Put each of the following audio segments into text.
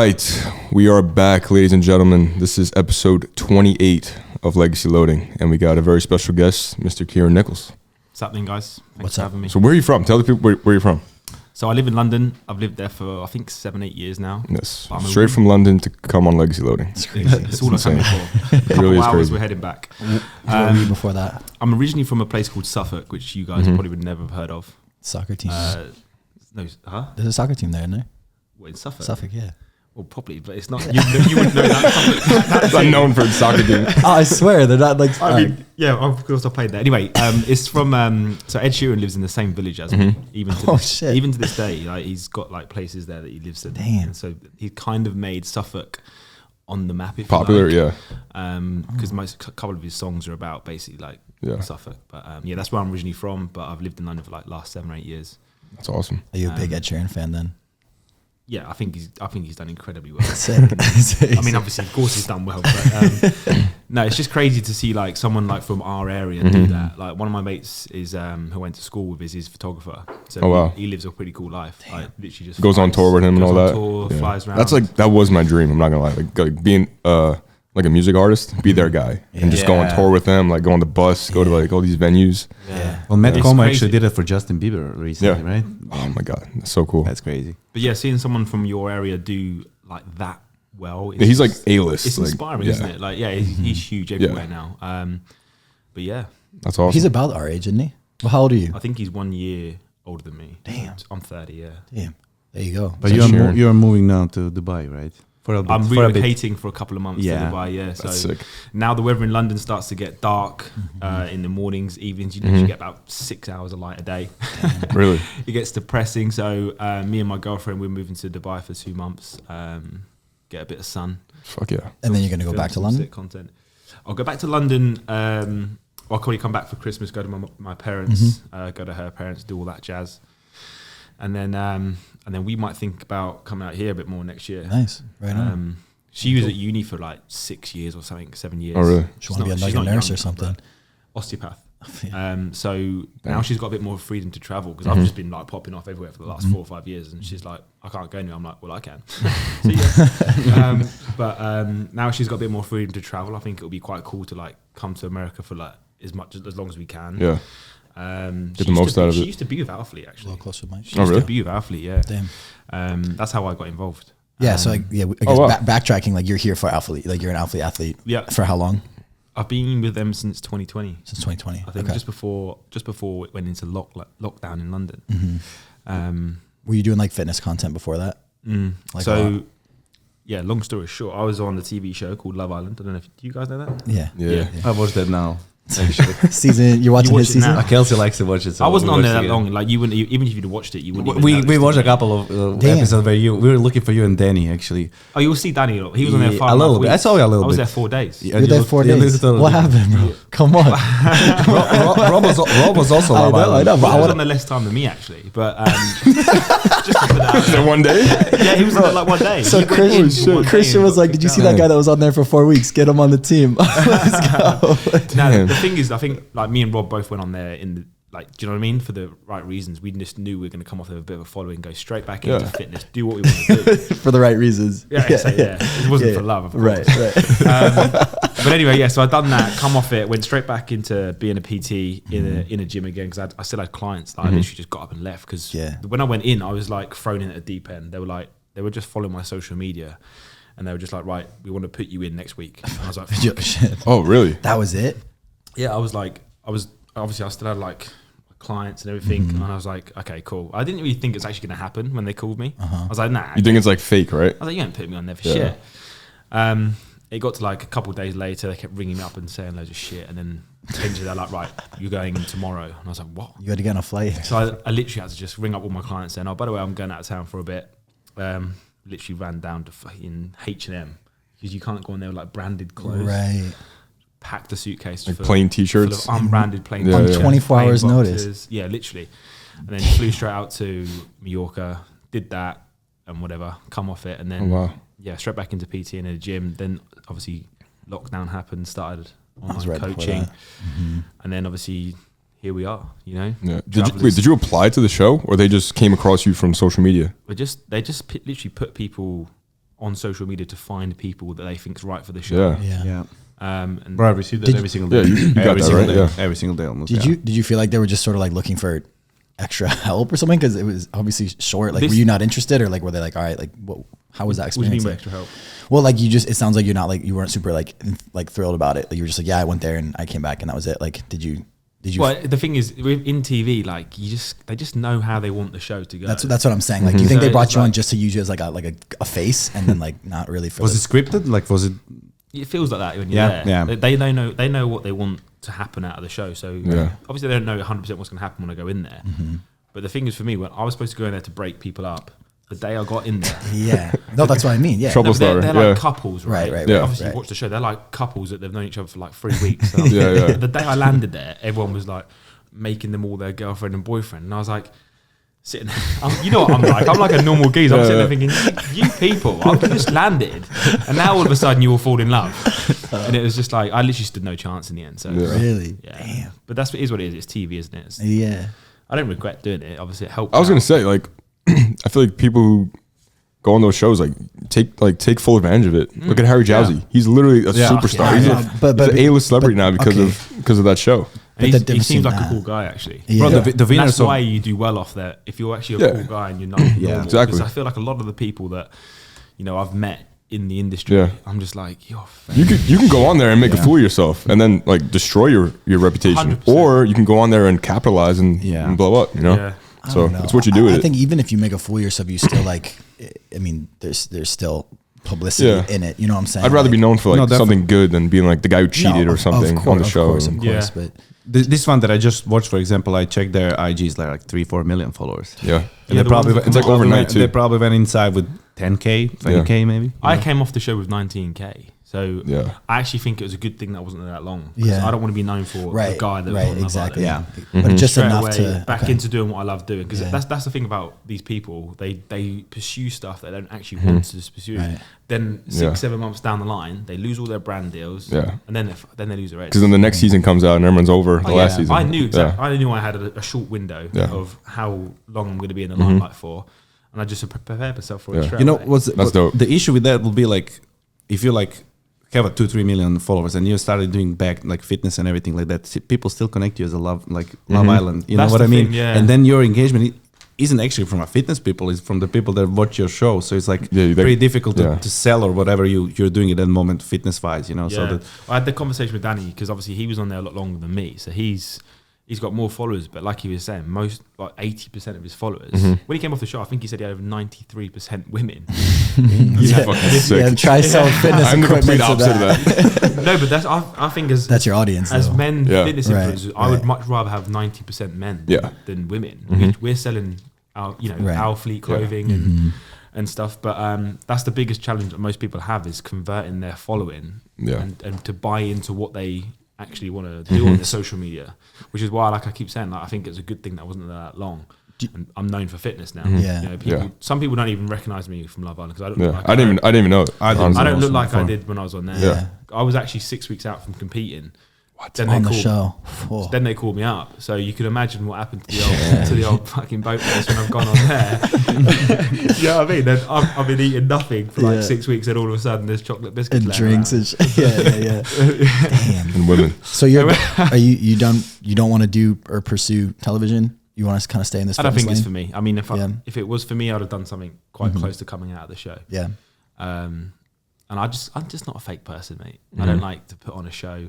right, we are back, ladies and gentlemen. This is episode 28 of Legacy Loading, and we got a very special guest, Mr. Kieran Nicholls. What's happening, guys? What's up? Having me. So where are you from? Tell the people where you're from. So I live in London. I've lived there for, I think, 7-8 years now. Yes, straight from London to come on Legacy Loading. It's crazy. It's all I've done before. A couple really is hours, crazy. we're heading back. Where were you before that? I'm originally from a place called Suffolk, which you guys probably would never have heard of. Soccer team. No, huh? There's a soccer team there, isn't there? What, in Suffolk? Suffolk, yeah. Well, probably, but it's not. You wouldn't know that. It's unknown for its soccer team. Oh, I swear, they're not like... I mean, yeah, of course I played there. Anyway, it's from, so Ed Sheeran lives in the same village as me, even to shit. even to this day. Like, he's got like places there that he lives in. Damn. And so he kind of made Suffolk on the map, if Popular, you like. yeah. Because a couple of his songs are about basically like Suffolk. But yeah, that's where I'm originally from, but I've lived in London for like last 7 or 8 years. That's awesome. Are you a big Ed Sheeran fan then? Yeah, I think he's done incredibly well. Sick. I mean, obviously, of course, he's done well, but no, it's just crazy to see like someone like from our area do that. Like one of my mates is who I went to school with is his photographer, so he lives a pretty cool life. Like literally just Goes on tour with him and all that. Tour, Yeah. flies around. That's like that was my dream. I'm not gonna lie. Like being like a music artist, be their guy and just go on tour with them. Like go on the bus, go to like all these venues. Yeah. Well, Matt It's Como crazy. actually did it for Justin Bieber recently, right? Oh my god, that's so cool. That's crazy. But yeah, seeing someone from your area do like that well, Yeah, he's like A-list. It's like, inspiring, isn't it? Like, yeah, he's huge everywhere now. But yeah, That's awesome. He's about our age, isn't he? Well, how old are you? I think he's 1 year older than me. Damn. I'm 30. Yeah. Damn. There you go. But So Sharon. you're moving now to Dubai, right? For a bit. I'm for a bit. relocating for a couple of months to Dubai, yeah. So That's sick. now the weather in London starts to get dark in the mornings, evenings. You literally get about 6 hours of light a day. Really? It gets depressing. So me and my girlfriend, we're moving to Dubai for 2 months, get a bit of sun. Fuck yeah. And then you're going to go film back to some London? sick content. I'll go back to London. I'll probably come back for Christmas, go to my parents, go to her parents, do all that jazz. And then we might think about coming out here a bit more next year. Nice. Right on. She was at uni for like 6 years or something, 7 years. Oh really? She want to be like a nurse or something. Osteopath. Yeah. So now she's got a bit more freedom to travel because I've just been like popping off everywhere for the last 4 or 5 years, and she's like, I can't go anywhere. I'm like, well, I can. So, yeah. But now she's got a bit more freedom to travel. I think it'll be quite cool to like come to America for like as long as we can. Yeah. Get the most out of She it. used to be with Alphalete A actually. little closer, Mike. She used really? to be with Alphalete, yeah. Damn. That's how I got involved. Yeah, so like, yeah, I guess backtracking, like you're here for Alphalete, like you're an Alphalete athlete. Yeah. For how long? I've been with them since 2020. Since 2020. I think Okay. just before it went into lockdown in London. Were you doing like fitness content before that? Like a lot? Yeah, long story short, I was on the TV show called Love Island. I don't know if do you guys know that? Yeah. Yeah. I watched that now. Actually. Season, you're watching You his watch it season? now? Kelsey likes to watch it. So I wasn't we on there watched that it long. Like you wouldn't, even if you'd watched it, you wouldn't. We even know watched a this couple of Damn. episodes where we were looking for you and Danny actually. Oh, you'll see Danny. He was on there Yeah, 5 a little bit. weeks. I saw you a little I was bit. there 4 days. Yeah, You're there 4 days. What happened, bro? Come on. Rob was also I Love know, Island. but He I was want on there less time than me actually, but just to put that out Is it one day? there. Yeah, he was on there like 1 day. So He went in for 1 day Christian and was got like, "Did you kicked see out. that guy that was on there for 4 weeks? Get him on the team." Let's go. Now Damn. the thing is, I think like me and Rob both went on there in the like, do you know what I mean? For the right reasons. We just knew we were going to come off with a bit of a following, go straight back into fitness, do what we want to do. For the right reasons. Yeah. It wasn't for love, of course. Right. But anyway, yeah. So I'd done that, come off it, went straight back into being a PT in a gym again because I still had clients that I literally just got up and left because when I went in, I was like thrown in at a deep end. They were just following my social media, and they were just like, right, we want to put you in next week. And I was like, fuck. Shit. Oh really? That was it. Yeah, I still had like clients and everything, and I was like, okay, cool. I didn't really think it's actually going to happen when they called me. I was like, nah. You think it's like fake, right? I was like, you ain't put me on there for Yeah. shit. It got to like a couple of days later, they kept ringing me up and saying loads of shit, and then eventually they're like, right, you're going in tomorrow. And I was like, what? You had to get on a flight. So I literally had to just ring up all my clients saying, oh, by the way, I'm going out of town for a bit. Literally ran down to fucking H&M because you can't go on there with like branded clothes. Right. Packed a suitcase Like plain t-shirts? full of unbranded plain Yeah, t-shirts, yeah. 24 plain hours boxes. notice. Yeah, literally. And then flew straight out to Mallorca, did that and whatever, come off it, and then straight back into PT and a gym. Then obviously lockdown happened, started online right before coaching, that. and then obviously here we are. You know, Yeah. Did you apply to the show, or they just came across you from social media? they just literally put people on social media to find people that they think's right for the show. Yeah. And Bro, I received that every single day. you got Every that, single right? day. Yeah. Every single day almost. Did you feel like they were just sort of like looking for extra help or something? Because it was obviously short. Like, were you not interested, or like were they like, all right, like how was that what do you experience? mean by Like? extra help? Well, like it sounds like you're not like, you weren't super like thrilled about it. Like you were just like, yeah, I went there and I came back and that was it. Like, did you? Well, the thing is, in TV, like they just know how they want the show to go. That's what I'm saying. Like, do you think they brought you on just to use you as like a face, and then like not really for? Was it scripted? Like, was it? It feels like that when you're there. Yeah. They know what they want to happen out of the show. So obviously they don't know 100% what's going to happen when I go in there. But the thing is, for me, when I was supposed to go in there to break people up, the day I got in there, no, that's what I mean. Yeah, Trouble they're starter. like couples, right? Right. Yeah. Obviously, Right. you watch the show. They're like couples that they've known each other for like 3 weeks. So Yeah. The day I landed there, everyone was like making them all their girlfriend and boyfriend, and I was like, sitting there, you know what I'm like? I'm like a normal geezer. I'm sitting there thinking, you people, I've just landed, and now all of a sudden you all fall in love, and it was just like I literally stood no chance in the end. So Really? yeah. Damn. But that's what it is. What it is. It's TV, isn't it? Yeah. I don't regret doing it. Obviously, it helped. I was out. gonna say, like, I feel like people who go on those shows take full advantage of it. Look at Harry Jowsey. He's literally a superstar. He's an A-list celebrity now because of that show. And But he the seems like difference a in cool guy, actually. Yeah. Bro, the And winners that's of why you do well off there. If you're actually a cool guy and you're not normal. exactly. Because I feel like a lot of the people that I've met in the industry, I'm just like, you're You can go on there and make a fool of yourself and then like destroy your reputation, 100%. or you can go on there and capitalize and blow up. Yeah. So it's what you do with I it. think even if you make a fool of yourself, you still like. I mean, there's still publicity in it. You know what I'm saying? I'd rather be known for like No, something good than being like the guy who cheated or something on the show. Of course, but This one that I just watched, for example, I checked their IGs like 3-4 million followers. Yeah. And they probably it's like overnight too. They probably went inside with 10K, 20K maybe. I came off the show with 19K. So Yeah. I actually think it was a good thing that I wasn't there that long. Yeah. I don't want to be known for the guy that was on Love exactly. Island. Yeah, but just Straight enough away to back into doing what I love doing, because that's the thing about these people. They pursue stuff they don't actually want to pursue. Right. Then 6-7 months down the line, they lose all their brand deals. Yeah. And then they lose their edge. Because then the next season comes out and everyone's over the last season. I knew exactly. I knew I had a short window of how long I'm going to be in the limelight for, and I just prepared myself for it. Straight You know, away. That's dope. The issue with that will be like, if you like have a 2-3 million followers and you started doing back like fitness and everything like that, people still connect you as a Love Island. You That's know what the I mean? thing, yeah. And then your engagement isn't actually from a fitness people, it's from the people that watch your show. So it's like pretty difficult to sell or whatever you're doing at that moment fitness wise, you know. Yeah. So that I had the conversation with Danny because obviously he was on there a lot longer than me, so he's got more followers. But like he was saying, most like 80% of his followers when he came off the show, I think he said he had over 93% women. try sell fitness I'm the complete equipment to opposite of that. No, but that's I think That's your audience, as though. men fitness Right, influencers, I would much rather have 90% men than women. We're selling our Alphalete clothing and stuff, but that's the biggest challenge that most people have is converting their following and to buy into what they actually want to do on their social media, which is why, like I keep saying, like I think it's a good thing that wasn't there that long. And I'm known for fitness now. Some people don't even recognize me from Love Island because I don't. Look like I didn't even know it. I honestly. don't look like I did when I was on there. Yeah. I was actually 6 weeks out from competing. Then on the show. Oh. Then they called me up, so you can imagine what happened to the old fucking boat race when I've gone on there. You know what I mean? Then I've been eating nothing for like 6 weeks, and all of a sudden there's chocolate biscuits And drinks around. and yeah. Damn. And women. So you don't want to do or pursue television? You want to kind of stay in this? I don't think fitness it's lane? for me. I mean, if it was for me, I'd have done something quite close to coming out of the show. Yeah. And I'm just not a fake person, mate. I don't like to put on a show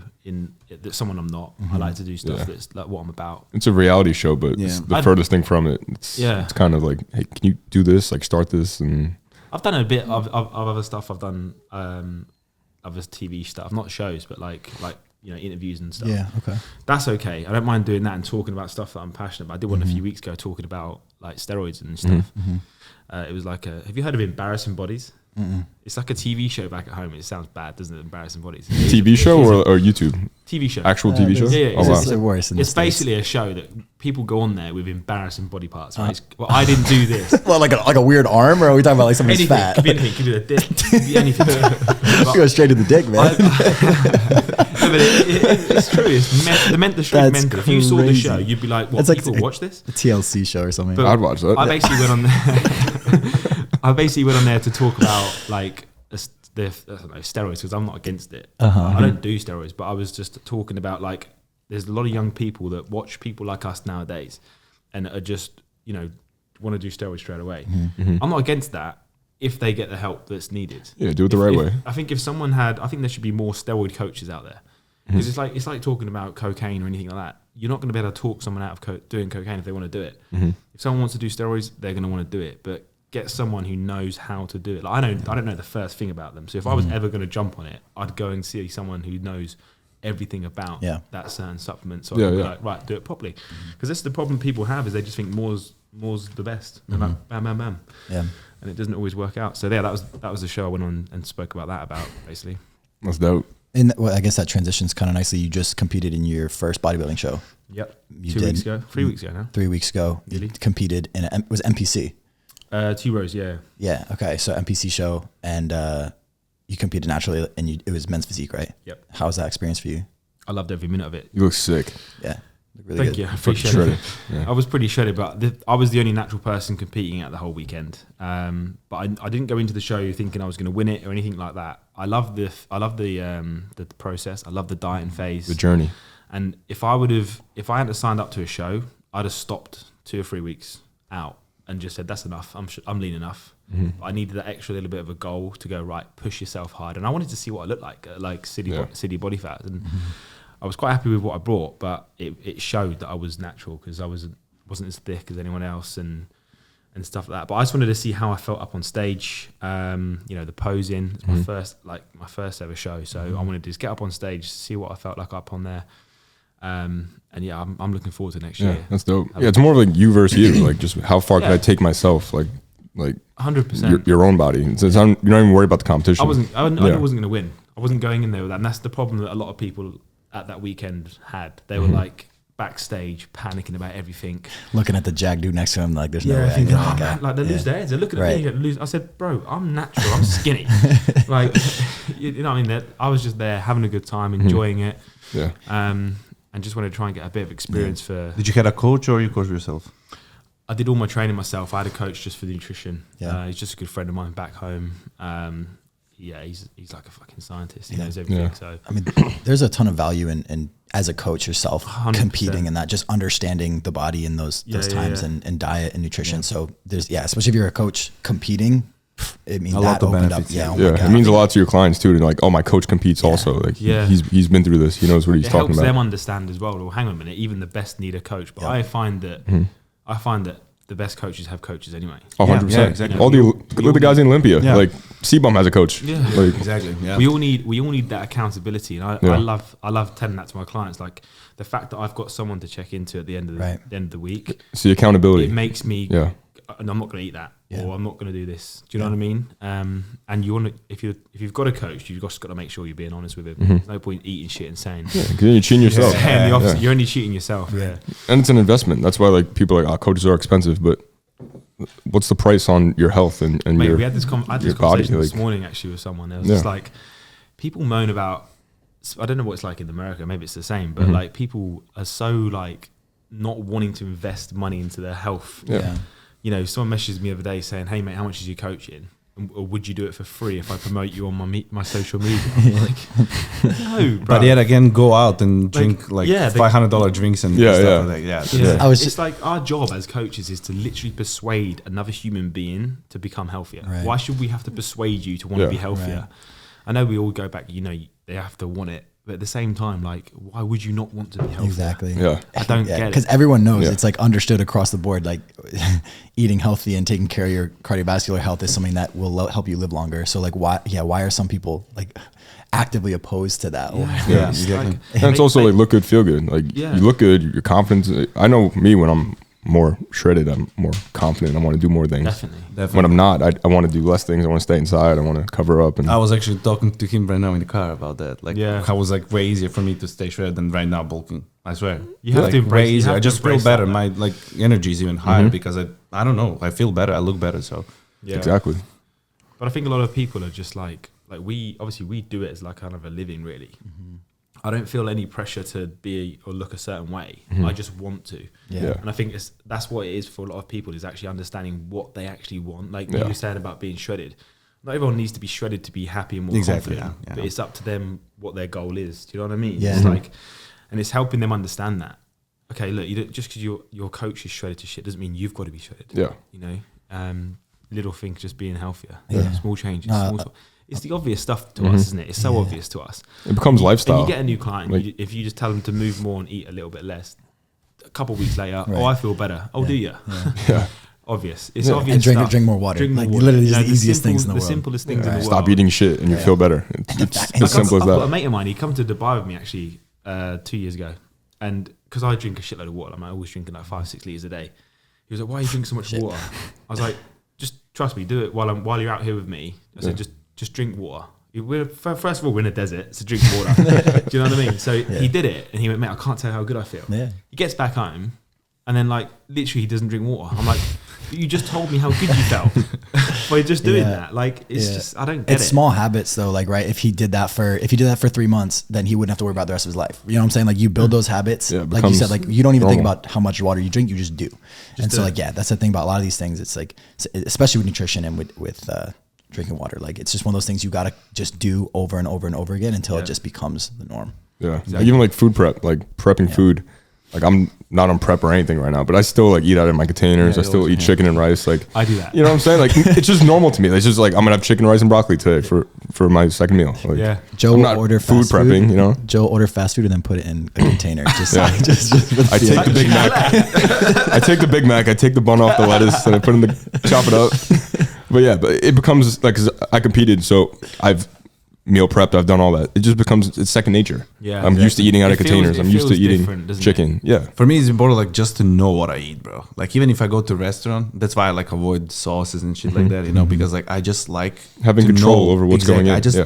that's someone I'm not. I like to do stuff that's like what I'm about. It's a reality show, but it's the furthest thing from it. It's kind of like, hey, can you do this? Like start this, and I've done a bit of other stuff. I've done other TV stuff, not shows, but like interviews and stuff. Yeah. Okay. That's okay. I don't mind doing that and talking about stuff that I'm passionate about. I did one a few weeks ago talking about like steroids and stuff. It was like have you heard of Embarrassing Bodies? It's like a TV show back at home. It sounds bad, doesn't it? Embarrassing Bodies. TV show or YouTube? TV show. Actual TV show? Yeah. Oh, wow. It's worse in the It's States. basically a show that people go on there with embarrassing body parts. Right? Well, I didn't do this. Well, like a weird arm, or are we talking about like somebody's Anything. fat? Could be anything. Could be a dick. Could be anything. You go straight to the dick, man. No, but it's true. It's the That's mental. If you saw the crazy. show, you'd be like, "What? It's like people watch this?" a TLC show or something. But I'd watch that. I basically went on there. I basically went on there to talk about like I don't know, steroids, because I'm not against it. I don't do steroids, but I was just talking about like there's a lot of young people that watch people like us nowadays and are just, want to do steroids straight away. I'm not against that if they get the help that's needed. Yeah, do it the right way. I think if someone I think there should be more steroid coaches out there. Because it's like talking about cocaine or anything like that. You're not going to be able to talk someone out of doing cocaine if they want to do it. If someone wants to do steroids, they're going to want to do it. But get someone who knows how to do it. Like I don't know the first thing about them. So if I was ever going to jump on it, I'd go and see someone who knows everything about that certain supplement. So I'd be like, right, do it properly. Because that's the problem people have, is they just think more's the best. They're like, bam, bam, bam. Yeah. And it doesn't always work out. So that was the show I went on and spoke about that basically. That's dope. And I guess that transitions kind of nicely. You just competed in your first bodybuilding show. Yep. 3 weeks ago now. 3 weeks ago. Really? You competed in it was MPC. 2 rows, yeah. Yeah. Okay. So MPC show, and you competed naturally, and it was men's physique, right? Yep. How was that experience for you? I loved every minute of it. You look sick. Yeah. Really Thank you. I appreciate it. Yeah. I was pretty shredded, but I was the only natural person competing at the whole weekend. But I didn't go into the show thinking I was going to win it or anything like that. I love the process. I love the dieting phase, the journey. And if I hadn't signed up to a show, I'd have stopped 2 or 3 weeks out and just said, that's enough. I'm lean enough. But I needed that extra little bit of a goal to go, right, push yourself hard. And I wanted to see what I looked like city body fat. And I was quite happy with what I brought, but it showed that I was natural, because I wasn't as thick as anyone else and stuff like that. But I just wanted to see how I felt up on stage. The posing. It's my first ever show, so I wanted to just get up on stage, see what I felt like up on there. And yeah, I'm looking forward to next year. That's dope. It's more of like you versus you. Like just how far can I take myself? Like 100%. Your own body. You're not even worried about the competition. I wasn't going to win. I wasn't going in there with that, and that's the problem that a lot of people at that weekend had. They were like backstage panicking about everything, looking at the jag dude next to him like there's no way. Thinking, like they lose their heads. They're looking at me. I said, bro, I'm natural. I'm skinny. Like, you know what I mean? I was just there having a good time, enjoying it. Yeah. And just wanted to try and get a bit of experience for. Did you get a coach or you coach yourself? I did all my training myself. I had a coach just for the nutrition. Yeah. He's just a good friend of mine back home. He's like a fucking scientist. He knows everything. Yeah. So I mean, there's a ton of value in as a coach yourself 100%. Competing in that, just understanding the body in those times and diet and nutrition. Yeah. So there's especially if you're a coach competing, I mean that opened up. It means a lot to your clients too. To like, oh, my coach competes also. Like he's been through this. He knows what he's talking about. It helps them understand as well. Well, hang on a minute. Even the best need a coach. But I find that the best coaches have coaches anyway. 100%. Yeah, exactly. Look at the guys in Olympia. Yeah. Like C-Bum has a coach. Yeah, exactly. Yeah. We all need that accountability, and I love telling that to my clients. Like the fact that I've got someone to check into at the end of the week. See accountability. It makes me. Yeah. And I'm not going to eat that, or I'm not going to do this. Do you know what I mean? And you want to, if you've got a coach, you've just got to make sure you're being honest with him. There's no point eating shit and saying. Yeah, because you're cheating yourself. The opposite. You're only cheating yourself. Yeah. And it's an investment. That's why like people are like, coaches are expensive, but what's the price on your health and Mate, your we had this conversation this morning actually with someone. It was just like people moan about. I don't know what it's like in America. Maybe it's the same, but like people are so like not wanting to invest money into their health. Yeah. You know, someone messaged me the other day saying, "Hey mate, how much is your coaching? Or would you do it for free if I promote you on my social media?" I'm like, no, bro. But yet again, go out and drink $500 drinks and stuff like that. Yeah. It's like our job as coaches is to literally persuade another human being to become healthier. Right. Why should we have to persuade you to want to be healthier? Right. I know we all go back, they have to want it. But at the same time, like, why would you not want to be healthy? Exactly. Yeah. I don't get it. Because everyone knows it's like understood across the board, like eating healthy and taking care of your cardiovascular health is something that will help you live longer. So like, why are some people like actively opposed to that? Yeah. Exactly. And it's also like look good, feel good. Like you look good, you're confident. I know me when I'm more shredded, I'm more confident. I want to do more things. Definitely. When I'm not, I want to do less things. I want to stay inside. I want to cover up. And I was actually talking to him right now in the car about that. Like, how it was like way easier for me to stay shredded than right now bulking. I swear. You have to embrace. Way easier. I just feel better. My like energy is even higher because I don't know. I feel better. I look better. So exactly. But I think a lot of people are just like we do it as like kind of a living, really. I don't feel any pressure to be or look a certain way. I just want to. Yeah. And I think that's what it is for a lot of people, is actually understanding what they actually want. Like you were saying about being shredded. Not everyone needs to be shredded to be happy and more confident, but it's up to them what their goal is. Do you know what I mean? Yeah. It's like, and it's helping them understand that. Okay, look, you don't, just because your coach is shredded to shit doesn't mean you've got to be shredded. Yeah. You know, little things, just being healthier. Yeah. Small changes. It's the obvious stuff to us, isn't it? It's so obvious to us. It becomes lifestyle. And you get a new client, like, if you just tell them to move more and eat a little bit less, a couple of weeks later, I feel better. Oh, do you? Yeah. Obvious. It's obvious. And drink more water. Drink more like water. literally the easiest things in the world. The simplest things in the world. Stop eating shit and you feel better. It's as simple as I've that. got a mate of mine, he come to Dubai with me actually 2 years ago. And because I drink a shitload of water, I'm always drinking like 5-6 litres a day. He was like, why are you drinking so much water? I was like, just trust me, do it while you're out here with me. I said, just drink water. First of all, we're in a desert, so drink water. Do you know what I mean? So he did it, and he went, mate, I can't tell you how good I feel. Yeah. He gets back home, and then like literally he doesn't drink water. I'm like, you just told me how good you felt by just doing that. Like it's just, I don't get it. It's small habits though. Like, right, if he did that for 3 months, then he wouldn't have to worry about the rest of his life. You know what I'm saying? Like you build those habits. Like you said, like you don't even think about how much water you drink. You just do. That's the thing about a lot of these things. It's like, especially with nutrition and with drinking water, like it's just one of those things you got to just do over and over and over again until it just becomes the norm. Yeah. Exactly. Even like food prep, like prepping food. Like I'm not on prep or anything right now, but I still like eat out of my containers. I still eat chicken and rice. Like I do that. You know what I'm saying? Like it's just normal to me. It's just like I'm gonna have chicken, rice, and broccoli today for my second meal. Like, Joe will order food prepping. You know, Joe order fast food and then put it in a container. Just I take the Big Mac. I take the Big Mac. I take the bun off the lettuce and I put in chop it up. But it becomes like, 'cause I competed, so I've meal prepped, I've done all that. It just becomes, it's second nature. Yeah, I'm used to eating out of containers. I'm used to eating chicken. Yeah. For me, it's important like just to know what I eat, bro. Like even if I go to a restaurant, that's why I like avoid sauces and shit like that, you know, because like I just like having control over what's going in. I just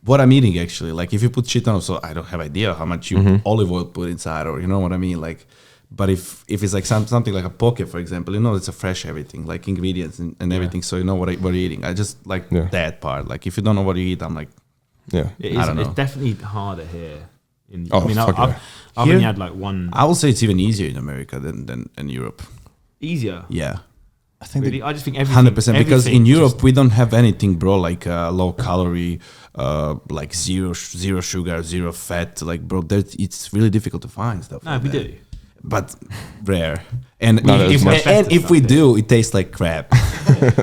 what I'm eating actually. Like if you put shit on, so I don't have idea how much you olive oil put inside, or you know what I mean, like. But if it's like something like a poke, for example, you know, it's a fresh everything, like ingredients and everything, so you know what you're eating. I just like that part. Like if you don't know what you eat, I'm like, it's definitely harder here. I've only had like one. I will say it's even easier in America than in Europe. Easier? Yeah. I think really, I just think everything 100%, because in Europe we don't have anything, bro, like low calorie, like zero sugar, zero fat. Like, bro, it's really difficult to find stuff. No, we do. But rare, and if we do, it tastes like crap.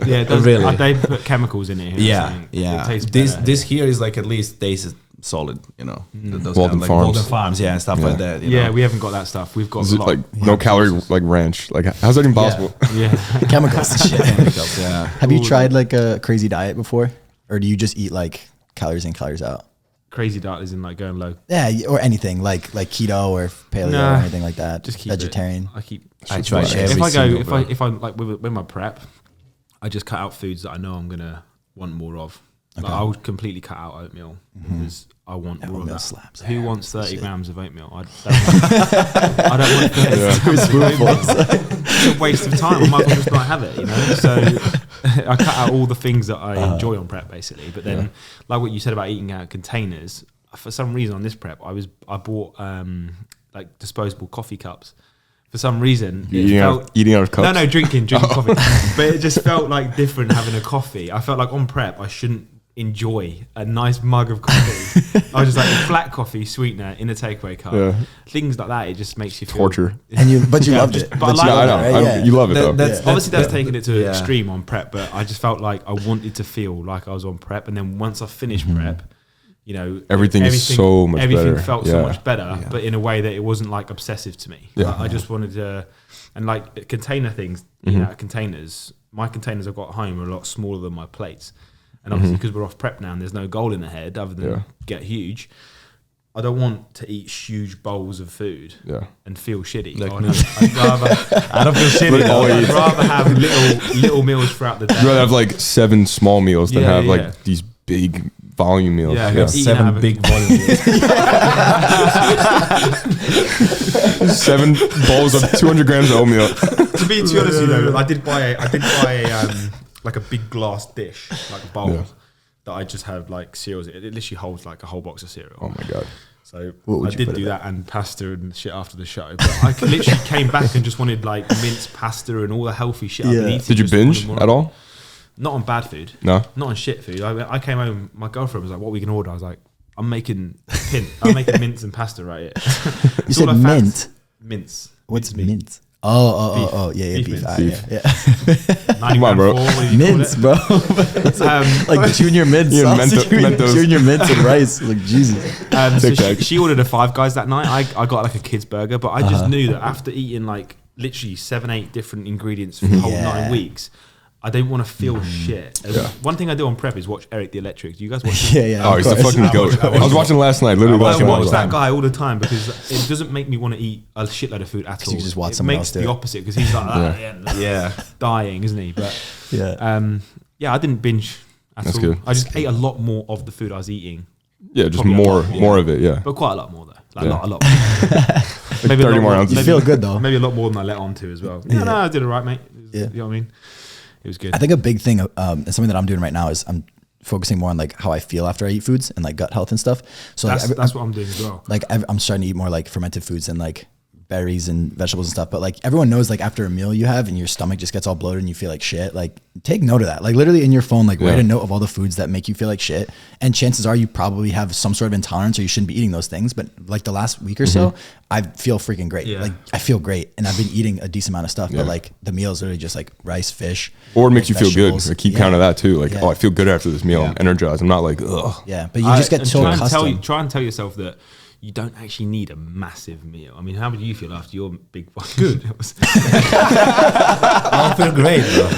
Yeah, it does. Really. They put chemicals in it. Yeah. It tastes this here is like at least tastes solid. You know, those Walden like Farms. Walden Farms, and stuff like that. You know? We haven't got that stuff. We've got like no calorie like ranch. Like how's that even possible? Yeah, chemicals and shit. Chemicals. Yeah. Have you tried like a crazy diet before, or do you just eat like calories in, calories out? Crazy diet is in like going low. Yeah, or anything like keto or paleo or anything like that. Just keep vegetarian. I try if I like with my prep, I just cut out foods that I know I'm gonna want more of. Okay. Like I would completely cut out oatmeal because I want more of that. Slaps. Who wants 30 grams of oatmeal? I don't want 30. It's a waste of time. I might as well just not have it, you know. So I cut out all the things that I enjoy on prep, basically. But then, like what you said about eating out of containers, for some reason on this prep, I bought like disposable coffee cups. For some reason, eating out of cups. No, drinking coffee. But it just felt like different having a coffee. I felt like on prep, I shouldn't enjoy a nice mug of coffee. I was just like flat coffee, sweetener in a takeaway cup. Yeah. Things like that, it just makes you feel torture. And you loved it. But I like it. You love it though. Obviously, that's taking it to an extreme on prep. But I just felt like I wanted to feel like I was on prep. And then once I finished prep, you know, everything is so much better. Everything felt so much better, but in a way that it wasn't like obsessive to me. Yeah. Like, I just wanted to, and like container things, you know, containers. My containers I've got at home are a lot smaller than my plates, and obviously because we're off prep now and there's no goal in the head other than get huge. I don't want to eat huge bowls of food and feel shitty. Like, I'd rather I don't feel shitty. I'd rather have little meals throughout the day. You'd rather have like 7 small meals than have like these big volume meals. Yeah. 7 big volume meals. 7 bowls of 200 grams of oatmeal. To be honest, you know, I did buy like a big glass dish, like a bowl that I just have like cereals. It literally holds like a whole box of cereal. Oh my god. So I did do that and pasta and shit after the show. But I literally came back and just wanted like minced pasta and all the healthy shit I've been eating. Did you binge at all? Not on bad food. No. Not on shit food. I came home, my girlfriend was like, what are we going to order? I was like, I'm making mince and pasta right here. You said mint? Mince. What's mince? Oh, yeah, beef. Yeah. Come on, bro. Mince, bro. Like junior mince. Junior mince and rice. Like, Jesus. So she ordered a Five Guys that night. I got like a kid's burger, but I just knew that after eating like literally 7-8 different ingredients for the whole 9 weeks, I didn't want to feel shit. One thing I do on prep is watch Eric the Electric. Do you guys watch him? Yeah. Oh, he's the fucking goat. I was watching last night. Literally watching I watch that guy all the time because it doesn't make me want to eat a shitload of food at all. You just watch it someone makes else do the opposite because he's like, dying, isn't he? But I didn't binge at all. Good. I just ate a lot more of the food I was eating. Yeah, just more of it. Yeah, but quite a lot more though. Like not a lot. More. Maybe 30 more ounces. You feel good though. Maybe a lot more than I let on to as well. No, I did it right, mate. You know what I mean? It was good. I think a big thing, and something that I'm doing right now is I'm focusing more on like how I feel after I eat foods and like gut health and stuff. So that's what I'm doing as well. Like I'm starting to eat more like fermented foods and like berries and vegetables and stuff. But like everyone knows, like after a meal you have and your stomach just gets all bloated and you feel like shit, like take note of that. Like literally in your phone, like write a note of all the foods that make you feel like shit. And chances are you probably have some sort of intolerance or you shouldn't be eating those things. But like the last week or so, I feel freaking great. Like I feel great. And I've been eating a decent amount of stuff, but like the meal is literally just like rice, fish. Or it makes you feel good. I keep count of that too. Like, I feel good after this meal. I'm energized. I'm not like, ugh. Yeah. But you just get so accustomed. Try and tell yourself that you don't actually need a massive meal. I mean, how would you feel after your big one? Good. I feel great, bro.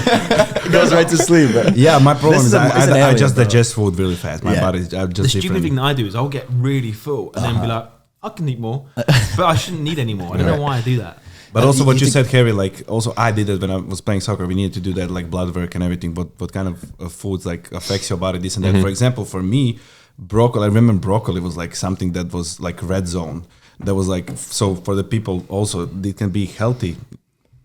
It goes right to sleep, bro. Yeah, my problem is I just digest food really fast. My body's just the stupid thing that I do is I'll get really full and then be like, I can eat more, but I shouldn't need any more. I don't know why I do that. But also what you said, Harry, like also I did it when I was playing soccer. We needed to do that, like blood work and everything. What kind of foods like affects your body, this and that. For example, for me, broccoli. I remember broccoli was like something that was like red zone. That was like, so for the people also, it can be healthy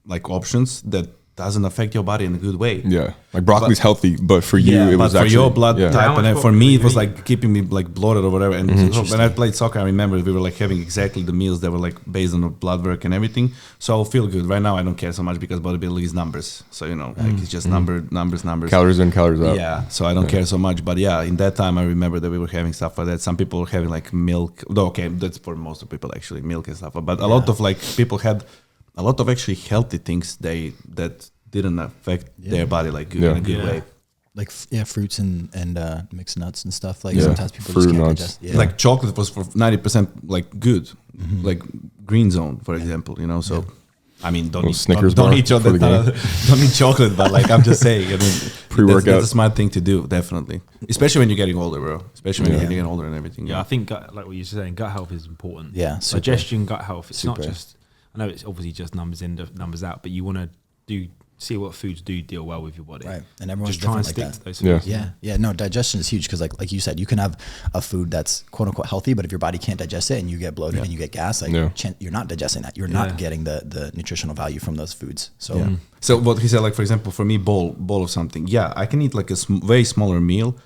like options that doesn't affect your body in a good way. Yeah, like broccoli's healthy, but for you it was actually for your blood type, and then for me it was like keeping me like bloated or whatever. And so when I played soccer, I remember we were like having exactly the meals that were like based on the blood work and everything. So I'll feel good. Right now I don't care so much because bodybuilding is numbers. So you know, like it's just numbers. Calories in, calories out. Yeah, so I don't care so much. But yeah, in that time I remember that we were having stuff like that. Some people were having like milk. Okay, that's for most of people actually, milk and stuff. But a lot of like people had a lot of actually healthy things that didn't affect their body like good in a good way. Like fruits and mixed nuts and stuff. Like sometimes people fruit just can't nuts. digest. Like chocolate was for 90% like good, like green zone, for example. You know, so I mean, don't eat chocolate. Don't eat chocolate, but like I'm just saying, I mean, pre-workout. That's a smart thing to do, definitely. Especially when you're getting older, bro. Especially when you're getting older and everything. Yeah, I think like what you're saying, gut health is important. Yeah, digestion, gut health. It's not just. I know it's obviously just numbers in, numbers out, but you want to see what foods do deal well with your body. Right. And everyone's just try and different stick like to those foods. Yeah. No, digestion is huge because like you said, you can have a food that's quote unquote healthy, but if your body can't digest it and you get bloated and you get gas, like you're not digesting that. You're not getting the nutritional value from those foods. So So what he said, like for example, for me, bowl of something. Yeah, I can eat like a very smaller meal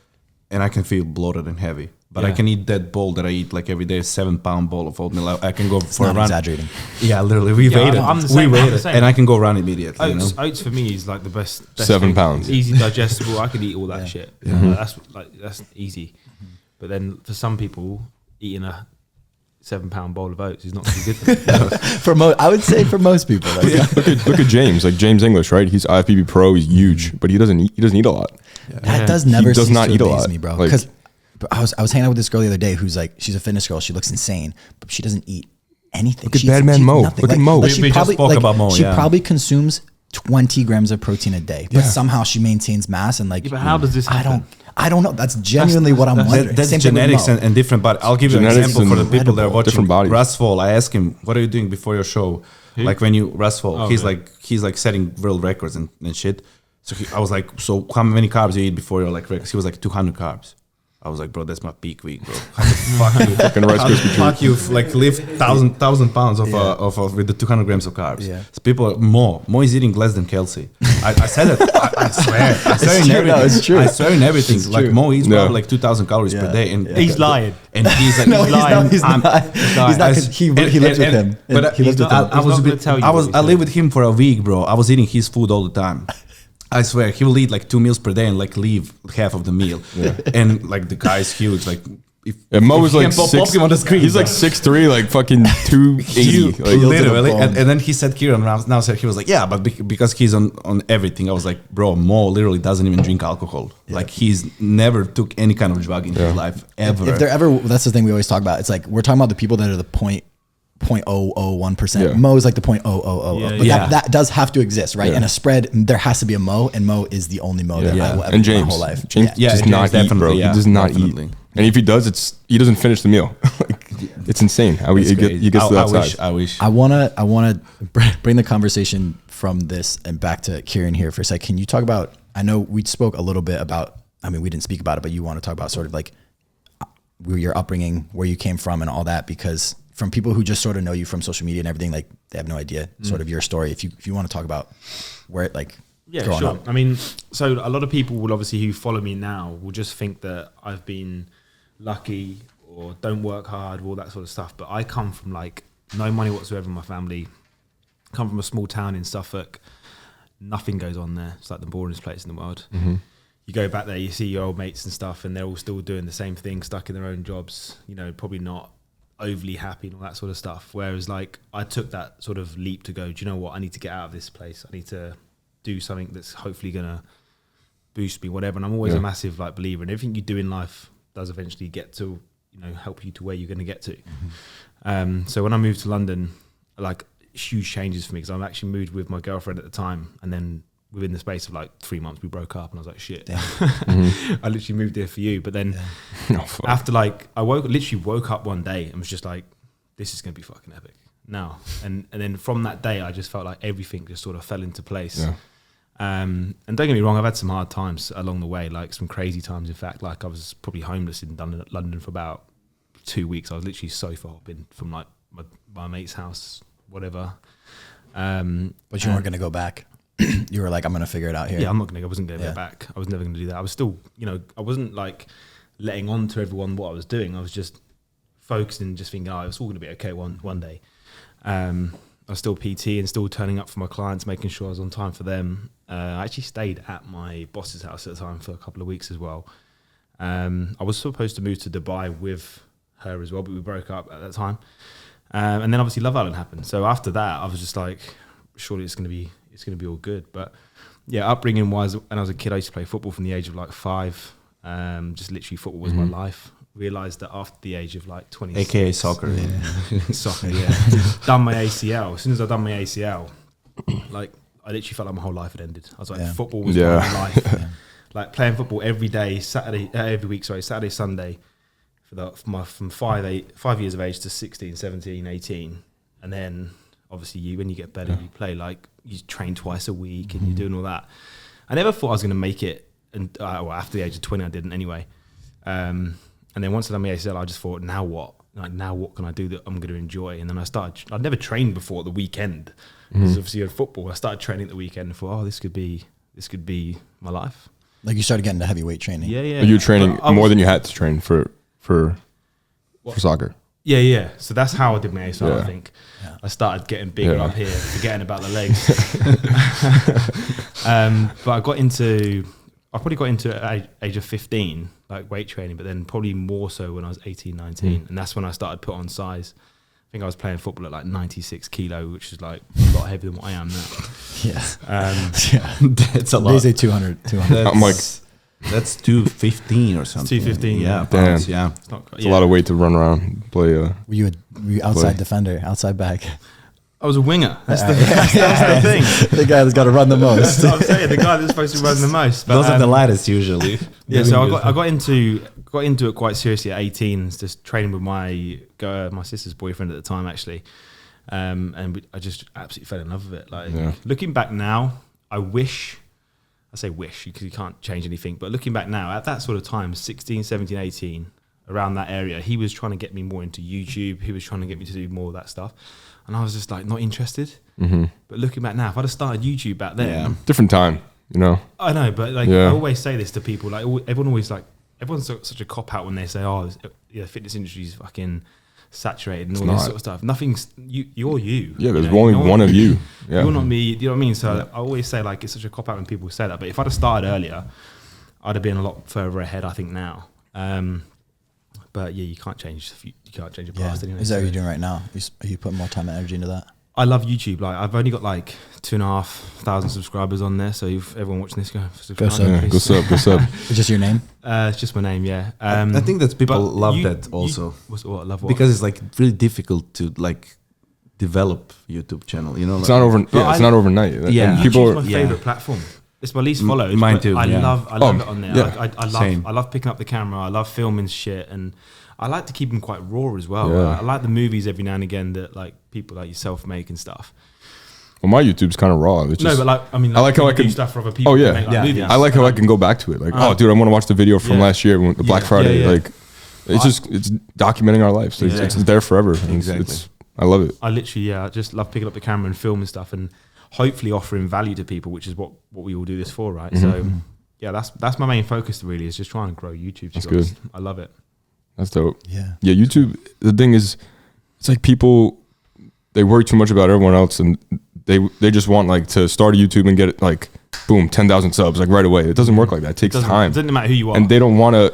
and I can feel bloated and heavy. But I can eat that bowl that I eat like every day, a 7-pound bowl of oatmeal. I can go for a run. Exaggerating. Yeah, literally. We weighed it. And I can go run immediately. Oats for me is like the best 7 pounds. It's easy, digestible. I could eat all that shit. That's easy. But then for some people, eating a 7-pound bowl of oats is not too good for them. I would say for most people. Like, look at James, like James English, right? He's IFBB pro. He's huge, but he doesn't eat a lot. That does never does not eat a lot, me, bro. Because I was hanging out with this girl the other day who's like, she's a fitness girl. She looks insane, but she doesn't eat anything. Look at Bad Man Mo. Look at Mo. We just spoke about Mo. She probably consumes 20 grams of protein a day, but somehow she maintains mass and like. Yeah, but how does this happen? I don't know. That's genuinely what I'm wondering. That's genetics and different body. I'll give you an example for the people that are watching. Russ Fall, I asked him, what are you doing before your show? Like when you Russ Fall, he's like setting world records and shit. So I was like, so how many carbs you eat before your like records? He was like 200 carbs. I was like, bro, that's my peak week, bro. How the fuck you fucking Rice Krispie treat. Fuck you like lift 1,000 pounds of with the 200 grams of carbs. Yeah. So people are Mo is eating less than Kelsey. I said it. I swear. I swear in true. everything. No, it's true. I swear in everything. It's Like true. Mo eats probably like 2,000 calories per day, and He's lying. And he's like, No, he's lying. he's not. He's not. 'Cause he lives with him. But He lives with him. I was a He's not bit. gonna tell you I what was. he's I lived doing. with him for a week, bro. I was eating his food all the time. I swear, he will eat like 2 meals per day and like leave half of the meal. And like the guy's huge. Like if Mo if was he like can pop him on the screen. He's like 6'3", like fucking 280. Like, Literally, bone. and then he said, Kieran now said, he was like, yeah, but because he's on everything. I was like, bro, Mo literally doesn't even drink alcohol. Like he's never took any kind of drug in his life ever. If they're ever, that's the thing we always talk about. It's like we're talking about the people that are the 0.001%. Yeah. Mo is like the 0.000. Yeah, But yeah. that does have to exist, right? Yeah. In a spread, there has to be a Mo, and Mo is the only Mo that I will ever And eat my James, whole life. James Yeah, does James not eat, bro. definitely, yeah, he does not definitely. eat. And if he does, he doesn't finish the meal. Like, it's insane how he gets to that size. I wish. I wanna bring the conversation from this and back to Kieran here for a sec. Can you talk about? I know we spoke a little bit about. I mean, we didn't speak about it, but you want to talk about sort of like your upbringing, where you came from, and all that, because from people who just sort of know you from social media and everything, like they have no idea sort of your story. If you want to talk about where it like growing sure. up. I mean, so a lot of people will obviously who follow me now will just think that I've been lucky or don't work hard, all that sort of stuff. But I come from like no money whatsoever in my family. Come from a small town in Suffolk. Nothing goes on there. It's like the boringest place in the world. You go back there, you see your old mates and stuff, and they're all still doing the same thing, stuck in their own jobs. You know, probably not overly happy and all that sort of stuff. Whereas like I took that sort of leap to go, do you know what? I need to get out of this place. I need to do something that's hopefully gonna boost me, whatever. And I'm always a massive like believer in everything you do in life does eventually get to, you know, help you to where you're gonna get to. So when I moved to London, like huge changes for me, because I actually moved with my girlfriend at the time, and then within the space of like 3 months we broke up, and I was like, shit. I literally moved here for you. But then after like I literally woke up one day and was just like, this is gonna be fucking epic now. And then from that day I just felt like everything just sort of fell into place. And don't get me wrong, I've had some hard times along the way, like some crazy times. In fact, like I was probably homeless in London for about 2 weeks. I was literally sofa hopping from like my mate's house, whatever. But you weren't going to go back. You were like, I'm going to figure it out here. Yeah, I wasn't going to go back. I was never going to do that. I was still, you know, I wasn't like letting on to everyone what I was doing. I was just focusing, just thinking, oh, it's all going to be okay one day. I was still PT and still turning up for my clients, making sure I was on time for them. I actually stayed at my boss's house at the time for a couple of weeks as well. I was supposed to move to Dubai with her as well, but we broke up at that time. And then obviously Love Island happened. So after that, I was just like, surely it's going to be all good. But yeah, upbringing wise, when I was a kid, I used to play football from the age of like 5. Just literally football was my life. Realised that after the age of like 20, AKA soccer. Soccer, yeah. Done my ACL. As soon as I done my ACL, like I literally felt like my whole life had ended. I was like, football was my life. Like playing football every day, every week, Saturday, Sunday, from 5 years of age to 16, 17, 18. And then obviously when you get better, you play like, you train twice a week and you're doing all that. I never thought I was going to make it. And well, after the age of 20, I didn't anyway. And then once I done my ACL, I just thought, now what? Like, now what can I do that I'm going to enjoy? And then I'd never trained before at the weekend. Because obviously in football, I started training at the weekend and thought, oh, this could be my life. Like you started getting into heavyweight training. Yeah. You were training more than you had to train for soccer. Yeah. So that's how I did my ACL, I think. Yeah. I started getting bigger up here, forgetting about the legs. But I probably got into age of 15, like weight training, but then probably more so when I was 18, 19. And that's when I started put on size. I think I was playing football at like 96 kilo, which is like a lot heavier than what I am now. That's a lot. They say 200. I'm like, that's 215 or something. 215. Yeah, damn. pounds, yeah. It's a lot of weight to run around, play. Were you outside defender, outside back? I was a winger. That's the thing. The guy that's got to run the most. That's what I'm saying. The guy that's supposed to run the most. But, those are the lightest usually. Yeah, so I got into it quite seriously at 18, just training with my sister's boyfriend at the time, actually. And I just absolutely fell in love with it. Like looking back now, I say wish because you can't change anything, but looking back now, at that sort of time, 16, 17, 18, around that area, he was trying to get me more into YouTube. He was trying to get me to do more of that stuff. and I was just like not interested. But looking back now, if I'd have started YouTube back then, different time, you know. I know, but like I always say this to people, like everyone's such a cop out when they say, "Oh, the fitness industry is fucking saturated and all this sort of stuff." Nothing's you're you. Yeah, there's only one of you. Yeah. You're not me. You know what I mean? So I always say like it's such a cop out when people say that. But if I'd have started earlier, I'd have been a lot further ahead, I think now. But yeah, you can't change your past. Anyway, is that what you're doing right now? Are you putting more time and energy into that? I love YouTube. Like I've only got like 2,500 subscribers on there. So if everyone watching this, go subscribe. Go sub. It's just your name? It's just my name. Yeah. I think that people love that also. Love what? Because it's like really difficult to like develop YouTube channel. You know, it's like, not overnight. Yeah, and people YouTube's my favorite platform. It's my least followed. Mine too. I love it on there. Yeah. Like, I love picking up the camera. I love filming shit, and I like to keep them quite raw as well. Yeah. I like the movies every now and again that like people like yourself make and stuff. Well, my YouTube's kind of raw. It's just, but like I mean, like, I like how I do can stuff for other people. Oh yeah, make, like, movies. I like how I can go back to it. Like, oh, dude, I want to watch the video from last year, the Black Friday. Like, it's documenting our lives. It's there forever. Exactly. I love it. I literally, I just love picking up the camera and filming stuff and hopefully offering value to people, which is what we all do this for, right? So yeah, that's my main focus really, is just trying to grow YouTube. That's good. I love it. That's dope. Yeah. Yeah, YouTube, the thing is, it's like people, they worry too much about everyone else, and they just want like to start a YouTube and get it like, boom, 10,000 subs like right away. It doesn't work like that. It takes time. It doesn't matter who you are. And they don't want to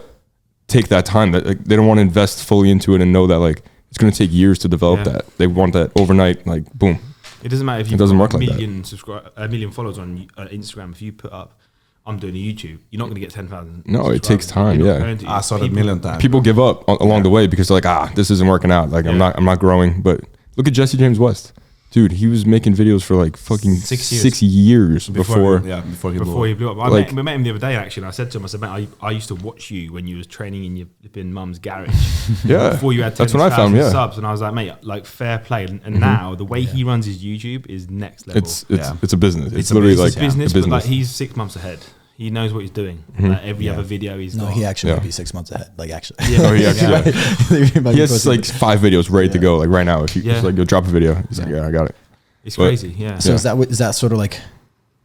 take that time. That like, they don't want to invest fully into it and know that like it's going to take years to develop that. They want that overnight, like boom. It doesn't matter if you've got a million followers on Instagram. If you put up, I'm doing a YouTube, you're not going to get 10,000. No, it takes time. Yeah, I saw it a million times. People give up along the way because they're like, this isn't working out. Like I'm not growing. But look at Jesse James West, dude. He was making videos for like fucking 6 years before he blew up. I met him the other day actually, and I said to him, I said, "Mate, I used to watch you when you was training in your flipping mum's garage. Before you had 10,000 subs." And I was like, "Mate, like fair play." And now the way he runs his YouTube is next level. It's a business. It's literally like a business. But like he's 6 months ahead. He knows what he's doing. Like every other video he's got. He actually might be 6 months ahead. Like actually. Yeah. He has like 5 videos ready to go. Like right now, if you just like go drop a video, he's like, I got it. It's crazy. Yeah. So is that sort of like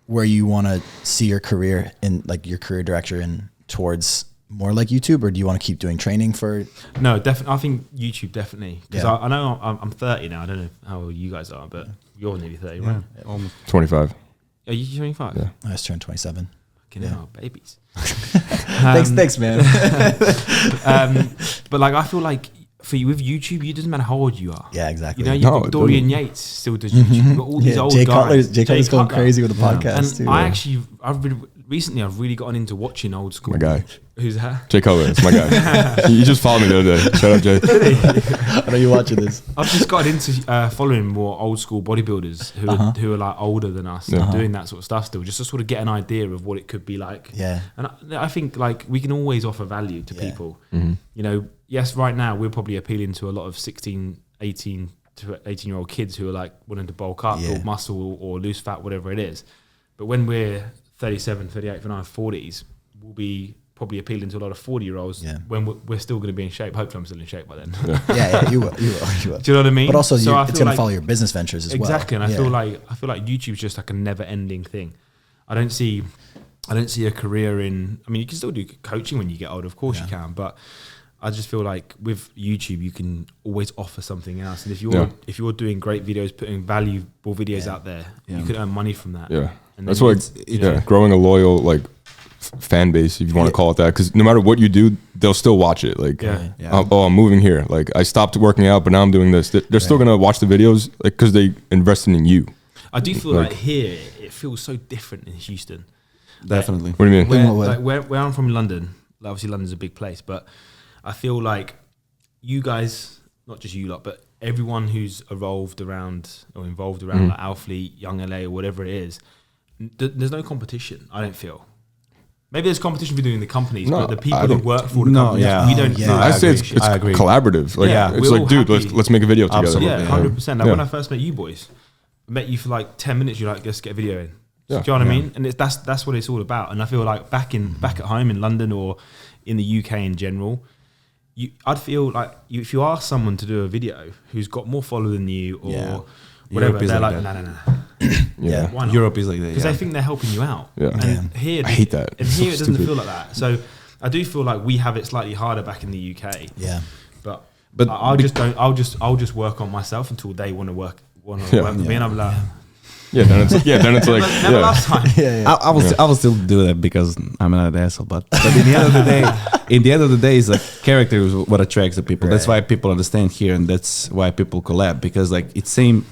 where you want to see your career in, like your career direction towards more like YouTube, or do you want to keep doing training for? No, definitely. I think YouTube definitely, because I know I'm 30 now. I don't know how old you guys are, but you're nearly 30, right? Almost 25. Are you 25? Yeah. I just turned 27. Babies. Thanks, man. But like, I feel like for you with YouTube, it doesn't matter how old you are. Yeah, exactly. You know, you've got Dorian Yates still does YouTube. You've got all these old guys. Jay Cutler's going crazy with the podcast too. And I've really gotten into watching old school. My guy. Who's that? Jay Cutler. It's my guy. He just followed me the other day. Shout out, Jay. I know you're watching this. I've just gotten into following more old school bodybuilders who are like older than us and doing that sort of stuff still, just to sort of get an idea of what it could be like. Yeah. And I think like we can always offer value to people. You know, yes, right now we're probably appealing to a lot of 16, 18 to 18-year-old kids who are like wanting to bulk up, build muscle or lose fat, whatever it is. But when we're 37, 38, 39, 40s, we'll be probably appealing to a lot of 40-year-olds when we're still going to be in shape. Hopefully I'm still in shape by then. Yeah, you will. Do you know what I mean? But also it's going to follow your business ventures as well. Exactly, and I feel like YouTube's just like a never-ending thing. I don't see a career in, I mean, you can still do coaching when you get older, of course you can, but I just feel like with YouTube you can always offer something else. And if you're doing great videos, putting valuable videos out there, you can earn money from that. Yeah. And that's why growing a loyal like fan base, if you want to call it that, because no matter what you do, they'll still watch it. Like, I'm moving here. Like, I stopped working out, but now I'm doing this. They're still gonna watch the videos, like, because they invested in you. I do feel like here it feels so different in Houston. Definitely. What do you mean? Where I'm from, London. Like, obviously, London's a big place, but I feel like you guys, not just you lot, but everyone who's involved around like Alphalete, Young LA, or whatever it is, there's no competition. I don't feel. Maybe there's competition between the companies, but the people who work for the companies, we don't. I say it's collaborative. Like, it's like, dude, let's make a video together. Absolutely. Yeah, 100%. Like when I first met you boys, I met you for like 10 minutes. You're like, let's get a video in. Do you know what I mean? And that's what it's all about. And I feel like back at home in London or in the UK in general, I'd feel like if you ask someone to do a video who's got more followers than you or whatever, they're like, no. Yeah. Why not? Europe is like that. Because they think they're helping you out. Yeah. And here, I hate that. And It's here so it doesn't stupid. feel like that. So I do feel like we have it slightly harder back in the UK. Yeah. But I'll just work on myself until they want to work with me, and I'm like, then it's like never last time. I will still do that because I'm an asshole. But in the end of the day, it's like character is what attracts the people. That's why people understand here, and that's why people collab, because like it's same.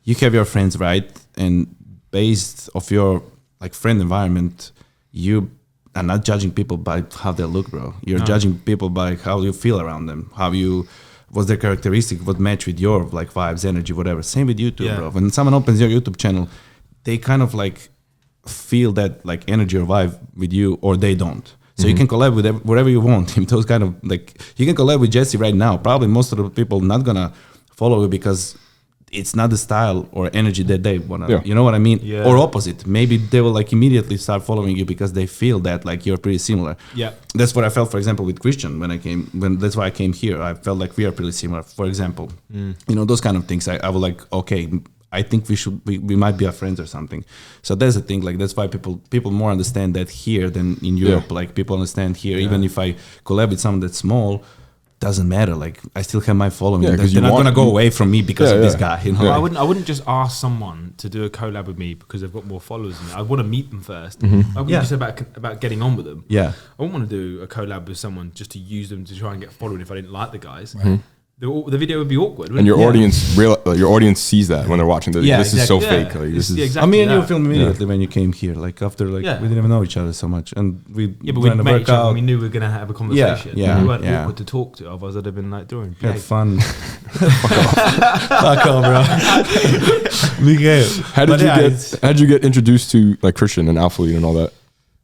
You have your friends, right? And based off your like friend environment, you are not judging people by how they look, bro. You're judging people by how you feel around them, what's their characteristic, what match with your like vibes, energy, whatever. Same with YouTube, bro. When someone opens your YouTube channel, they kind of like feel that like energy or vibe with you, or they don't. So you can collab with whatever you want. Those kind of like, you can collab with Jesse right now. Probably most of the people not gonna follow you because it's not the style or energy that they wanna, you know what I mean? Yeah. Or opposite. Maybe they will like immediately start following you because they feel that like you're pretty similar. Yeah. That's what I felt, for example, with Christian that's why I came here. I felt like we are pretty similar, for example. You know, those kind of things. I was like, okay, I think we might be our friends or something. So that's the thing. Like that's why people more understand that here than in Europe. Like people understand here, even if I collab with someone that's small, doesn't matter. Like I still have my following. They're not gonna go away from me because of this guy. You know? I wouldn't just ask someone to do a collab with me because they've got more followers than me. I want to meet them first. I wouldn't just about getting on with them. Yeah, I wouldn't want to do a collab with someone just to use them to try and get followed if I didn't like the guys. Right. The video would be awkward. And your audience sees that when they're watching the video. This is so fake. Like, this is exactly I mean, you filmed immediately when you came here. Like after we didn't even know each other so much, and we met each other. We knew we were gonna have a conversation. Yeah, we weren't awkward to talk to. Otherwise, I'd have been like, "Doing have fun." Fuck off, bro. How did you get introduced to like Christian and Alphalete and all that?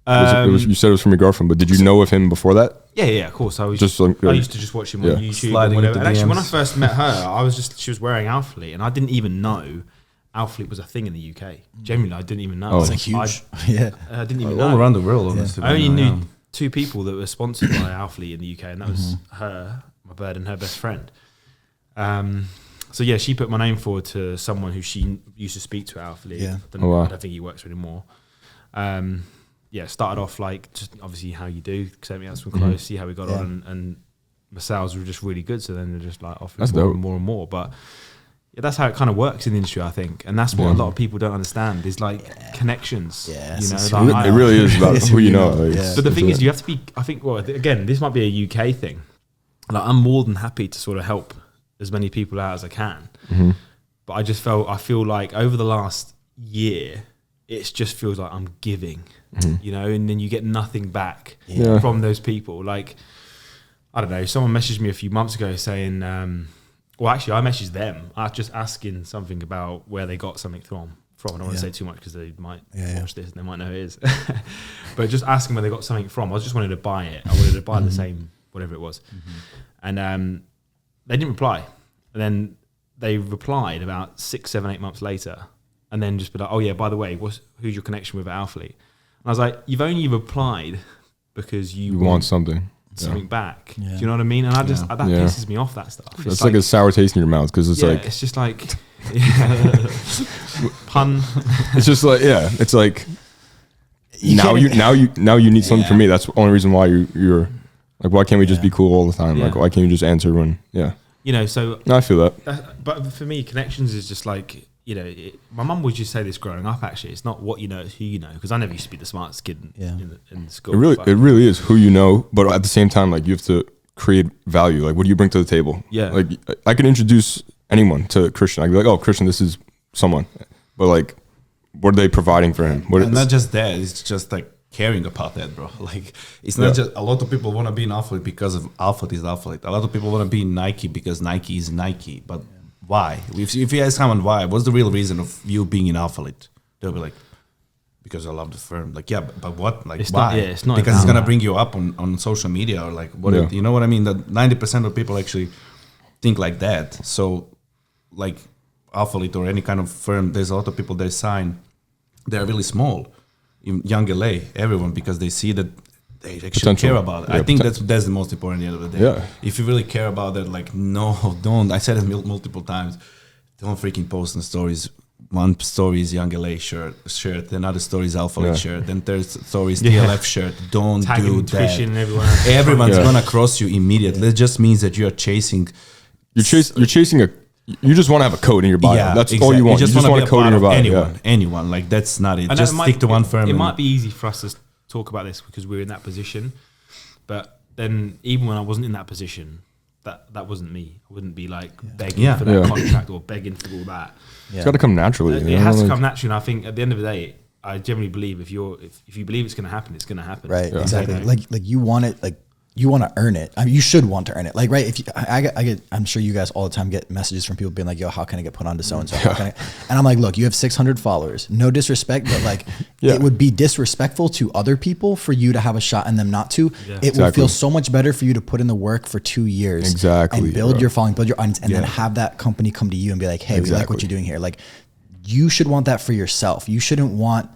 You said it was from your girlfriend, but did you know of him before that? Yeah, of course. I was just I used to just watch him on YouTube or whatever. And actually, when I first met her, she was wearing Alphalete, and I didn't even know Alphalete was a thing in the UK. Genuinely, I didn't even know. It's like huge. I didn't even know. All around the world, honestly. I only knew 2 people that were sponsored by Alphalete in the UK, and that was her, my bird, and her best friend. So yeah, she put my name forward to someone who she used to speak to at Alphalete. I don't think he works for anymore. Started off like just obviously how you do, sent me out some clothes, see how we got on, and my sales were just really good. So then they're just like offering more and more. But that's how it kind of works in the industry, I think, and that's what a lot of people don't understand is like connections. Yeah, you know, it really is about who you know. Like, but the thing is, you have to be. I think. Well, again, this might be a UK thing. Like, I'm more than happy to sort of help as many people out as I can. But I feel like over the last year, it just feels like I'm giving. You know, and then you get nothing back from those people. Like, I don't know, someone messaged me a few months ago saying, well, actually, I messaged them. I was just asking something about where they got something from. I don't want to say too much because they might watch this and they might know who it is. But just asking where they got something from. I just wanted to buy it. I wanted to buy the same, whatever it was. And they didn't reply. And then they replied about 6, 7, 8 months later. And then just be like, oh yeah, by the way, who's your connection with Alphalete? And I was like, you've only replied because you want something back. Do you know what I mean? And I just that pisses me off, that stuff. It's like a sour taste in your mouth because it's like it's just like pun. It's just like it's like now you need something from me. That's the only reason why you're like, why can't we just be cool all the time? Like, why can't you just answer when you know? So no, I feel that. But for me, connections is just like, you know, my mum would just say this growing up. Actually, it's not what you know, it's who you know. Because I never used to be the smartest kid in school. It really is who you know. But at the same time, like, you have to create value. Like, what do you bring to the table? Yeah. Like, I can introduce anyone to Christian. I can be like, oh, Christian, this is someone. But like, what are they providing for him? And not just that. It's just like caring about that, bro. Like, it's not just a lot of people want to be an athlete because of Alphalete is Alphalete. A lot of people want to be Nike because Nike is Nike. But why? If you ask someone why, what's the real reason of you being in Alphalete? They'll be like, because I love the firm. Like, yeah, but what? Like, it's why? It's not because it's gonna bring you up on social media or like what? You know what I mean? That 90% of people actually think like that. So, like, Alphalete or any kind of firm, there's a lot of people they sign. They're really small, in young LA, everyone, because they see that they actually care about it. I think that's the most important at the end of the day. Yeah. If you really care about it, like, no, don't. I said it multiple times. Don't freaking post on stories. One story is Young LA shirt, another story is Alphalete shirt, then third story is TLF shirt. Don't do that. Everyone's gonna cross you immediately. It just means that you're chasing. You're chasing you just want to have a code in your body. That's all you want. You just want a code in your body. Anyone. Like, that's not it. Just stick to one firm. It might be easy for us to talk about this because we're in that position, but then even when I wasn't in that position, that wasn't me. I wouldn't be like begging for that contract or begging for all that. It's got to come naturally. It has to come naturally. And I think at the end of the day, I generally believe if you believe it's going to happen, it's going to happen. Right. Yeah. Exactly. Like you want it. Like you want to earn it. I mean, you should want to earn it. Like, right. If you, I get, I'm sure you guys all the time get messages from people being like, yo, how can I get put onto so-and-so? And I'm like, look, you have 600 followers, no disrespect, but like it would be disrespectful to other people for you to have a shot and them not to. Yeah. It would feel so much better for you to put in the work for 2 years and build your following, build your audience, and then have that company come to you and be like, hey, we like what you're doing here. Like, you should want that for yourself. You shouldn't want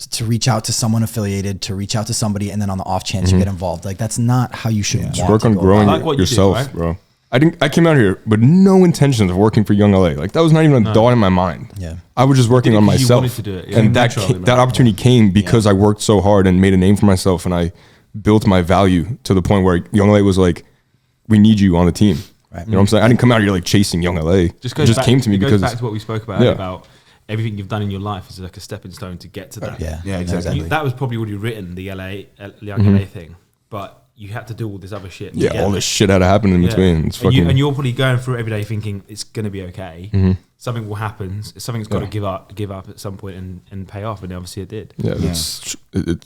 to reach out to someone affiliated, to reach out to somebody, and then on the off chance you get involved. Like, that's not how you should want to work on growing yourself, bro. I came out here with no intentions of working for Young LA. Like, that was not even a thought in my mind. Yeah, I was just working on myself, and that opportunity came because I worked so hard and made a name for myself, and I built my value to the point where Young LA was like, "We need you on the team." Right. You know what I'm saying? I didn't come out here like chasing Young LA. It just came to me because back to what we spoke about about everything you've done in your life is like a stepping stone to get to that. Yeah, exactly. That was probably already written, the Young LA thing, but you had to do all this other shit. Yeah, all this shit had to happen in between. It's and you're probably going through it every day thinking it's going to be okay. Something will happen. Something's got to give up at some point and pay off, and obviously it did. Yeah, it's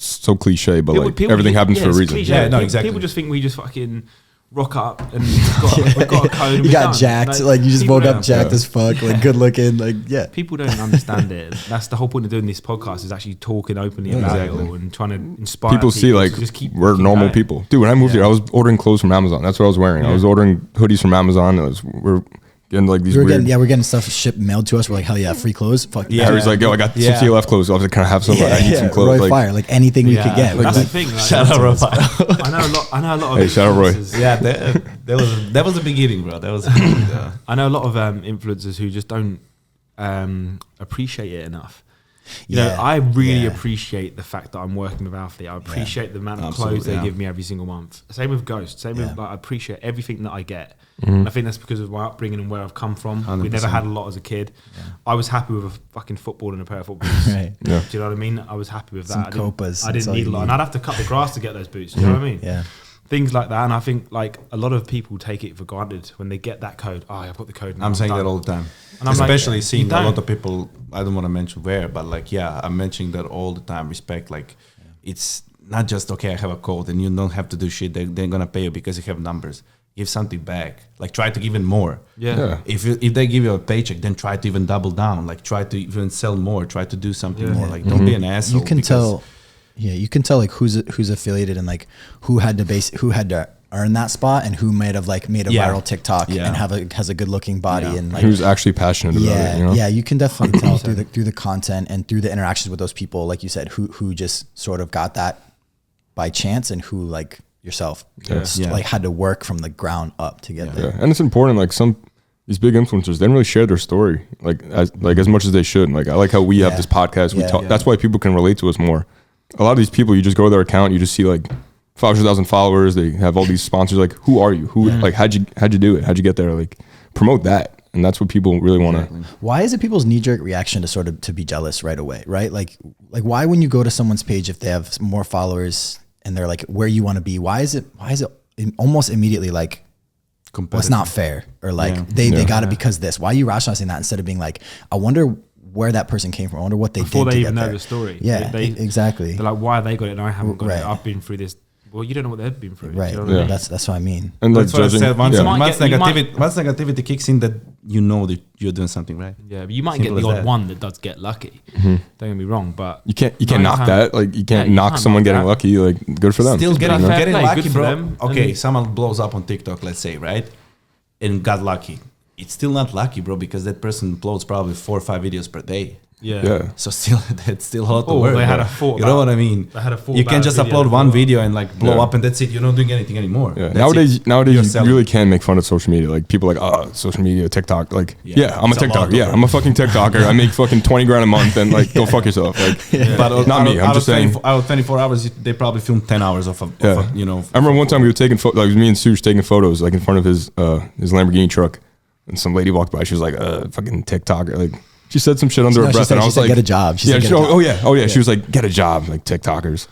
so cliche, but people everything happens for a reason. Cliche. Yeah, no, exactly. People just think we just fucking rock up and we've got a code. You got jacked, like you just woke up jacked as fuck, like good looking, like People don't understand it. That's the whole point of doing this podcast, is actually talking openly about it all and trying to inspire people. See, like, we're normal people. Dude, when I moved here, I was ordering clothes from Amazon. That's what I was wearing. I was ordering hoodies from Amazon. We're getting like these we're getting stuff shipped mailed to us. We're like, hell yeah, free clothes. Fuck yeah. Harry's like, yo, I got some CLF clothes. I was like, can I have some? I need some clothes. Roy Fire, like anything we could get. That's the thing. Like, shout out Roy Fire. I know a lot of. Hey, shout out Roy. Yeah, that was the beginning, bro. That was. I know a lot of influencers who just don't appreciate it enough. You know, I really appreciate the fact that I'm working with Alphalete. I appreciate the amount of clothes they give me every single month. Same with Ghost. Same with, like, I appreciate everything that I get. And I think that's because of my upbringing and where I've come from. 100%. We never had a lot as a kid. I was happy with a fucking football and a pair of footballs. Do you know what I mean? I was happy with that. I didn't need a lot. And I'd have to cut the grass to get those boots. Do you know what I mean? Yeah. Things like that. And I think, like, a lot of people take it for granted when they get that code. Oh, I've got the code now. I'm saying that all the time. And especially seeing a lot of people, I don't want to mention where, but like, I'm mentioning that all the time. Respect, like, it's not just, okay, I have a code and you don't have to do shit. They're going to pay you because you have numbers. Give something back. Like, try to give even more. If they give you a paycheck, then try to even double down. Like, try to even sell more. Try to do something more. Like, don't be an asshole. You can tell. Yeah, you can tell, like, who's affiliated and like who had to earn that spot and who might have like made a viral TikTok and has a good looking body and like, who's actually passionate about it. You know? Yeah, you can definitely tell through the content and through the interactions with those people, like you said, who just sort of got that by chance and who, like yourself, like had to work from the ground up to get there. And it's important, like these big influencers, they don't really share their story like as much as they should. Like, I like how we have this podcast. We talk. That's why people can relate to us more. A lot of these people, you just go to their account, you just see like 500,000 followers. They have all these sponsors. Like, who are you? Like, how'd you do it? How'd you get there? Like, promote that, and that's what people really want to. Why is it people's knee-jerk reaction to sort of to be jealous right away? Right? Like why when you go to someone's page, if they have more followers and they're like where you want to be, why is it almost immediately like, well, it's not fair, or like they got it because this? Why are you rationalizing that instead of being like, I wonder where that person came from. I wonder what they before did they even know the story. Yeah, exactly. They're like, why they got it and I haven't got it? I've been through this. Well, you don't know what they've been through. Right. You know what I mean? That's what I mean. And that's what I said. Once negativity kicks in, that you know that you're doing something right. Yeah, but you might get the odd one that does get lucky. Don't get me wrong, but you can't knock that. Like, you can't knock someone getting lucky. Like, good for them. Still getting lucky, bro. Okay, someone blows up on TikTok, let's say, right, and got lucky. It's still not lucky, bro, because that person uploads probably 4 or 5 videos per day. Yeah. So still, it's still a lot of Oh, work. they had bro. a thought You know about- what I mean? they had a thought You about can a just video upload one before. video and like blow Yeah. up, and that's it. You're not doing anything anymore. Yeah. That's Nowadays, it. nowadays You're you selling. really can make fun of social media. Like people are like, oh, social media, TikTok. Like, yeah, I'm a It's a lot TikToker. of Yeah, work. I'm a fucking TikToker. I make fucking 20 grand a month, and like, go fuck yourself. Like, But not me. I'm just saying. Out of 24 hours, they probably filmed 10 hours of Yeah. you know. I remember one time we were taking photos. Like, it was me and Sush taking photos, like in front of his Lamborghini truck, and some lady walked by. She was like, fucking TikToker. Like, she said some shit under her she breath, said, and I she was said, like, get a job. She yeah, said, get she, a job. oh yeah, oh yeah. She was like, get a job, like TikTokers.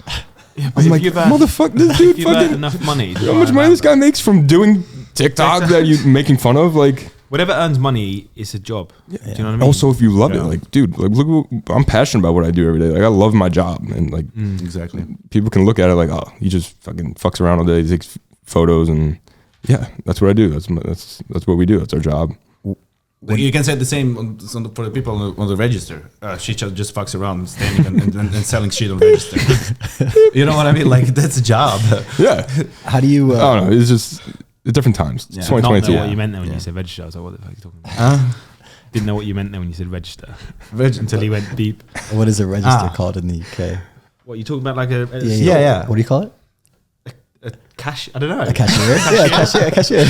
Yeah, I'm like, motherfucker, this dude if you've earned fucking. enough money. How much money this guy makes from doing TikTok that you making fun of? Like, Whatever earns money is a job. Do you know what I mean? also if you love it, like, dude, like, look, I'm passionate about what I do every day. Like, I love my job, and like, Exactly. people can look at it like, oh, he just fucking fucks around all day, he takes photos, and yeah, that's what I do. That's what we do. That's our job. You can say the same for the people on the register. She just fucks around, standing and selling shit on register. You know what I mean? Like, that's a job. Yeah, How do you? I don't know. It's just different times. It's Yeah. Not 2022. know what you meant there when you said register. I was like, what the fuck are you talking about? Didn't know what you meant there when you said register. Until he went deep. What is a register called in the UK? What, you talking about like a Yeah. What do you call it? a cash? I don't know. A cashier? Yeah, cashier.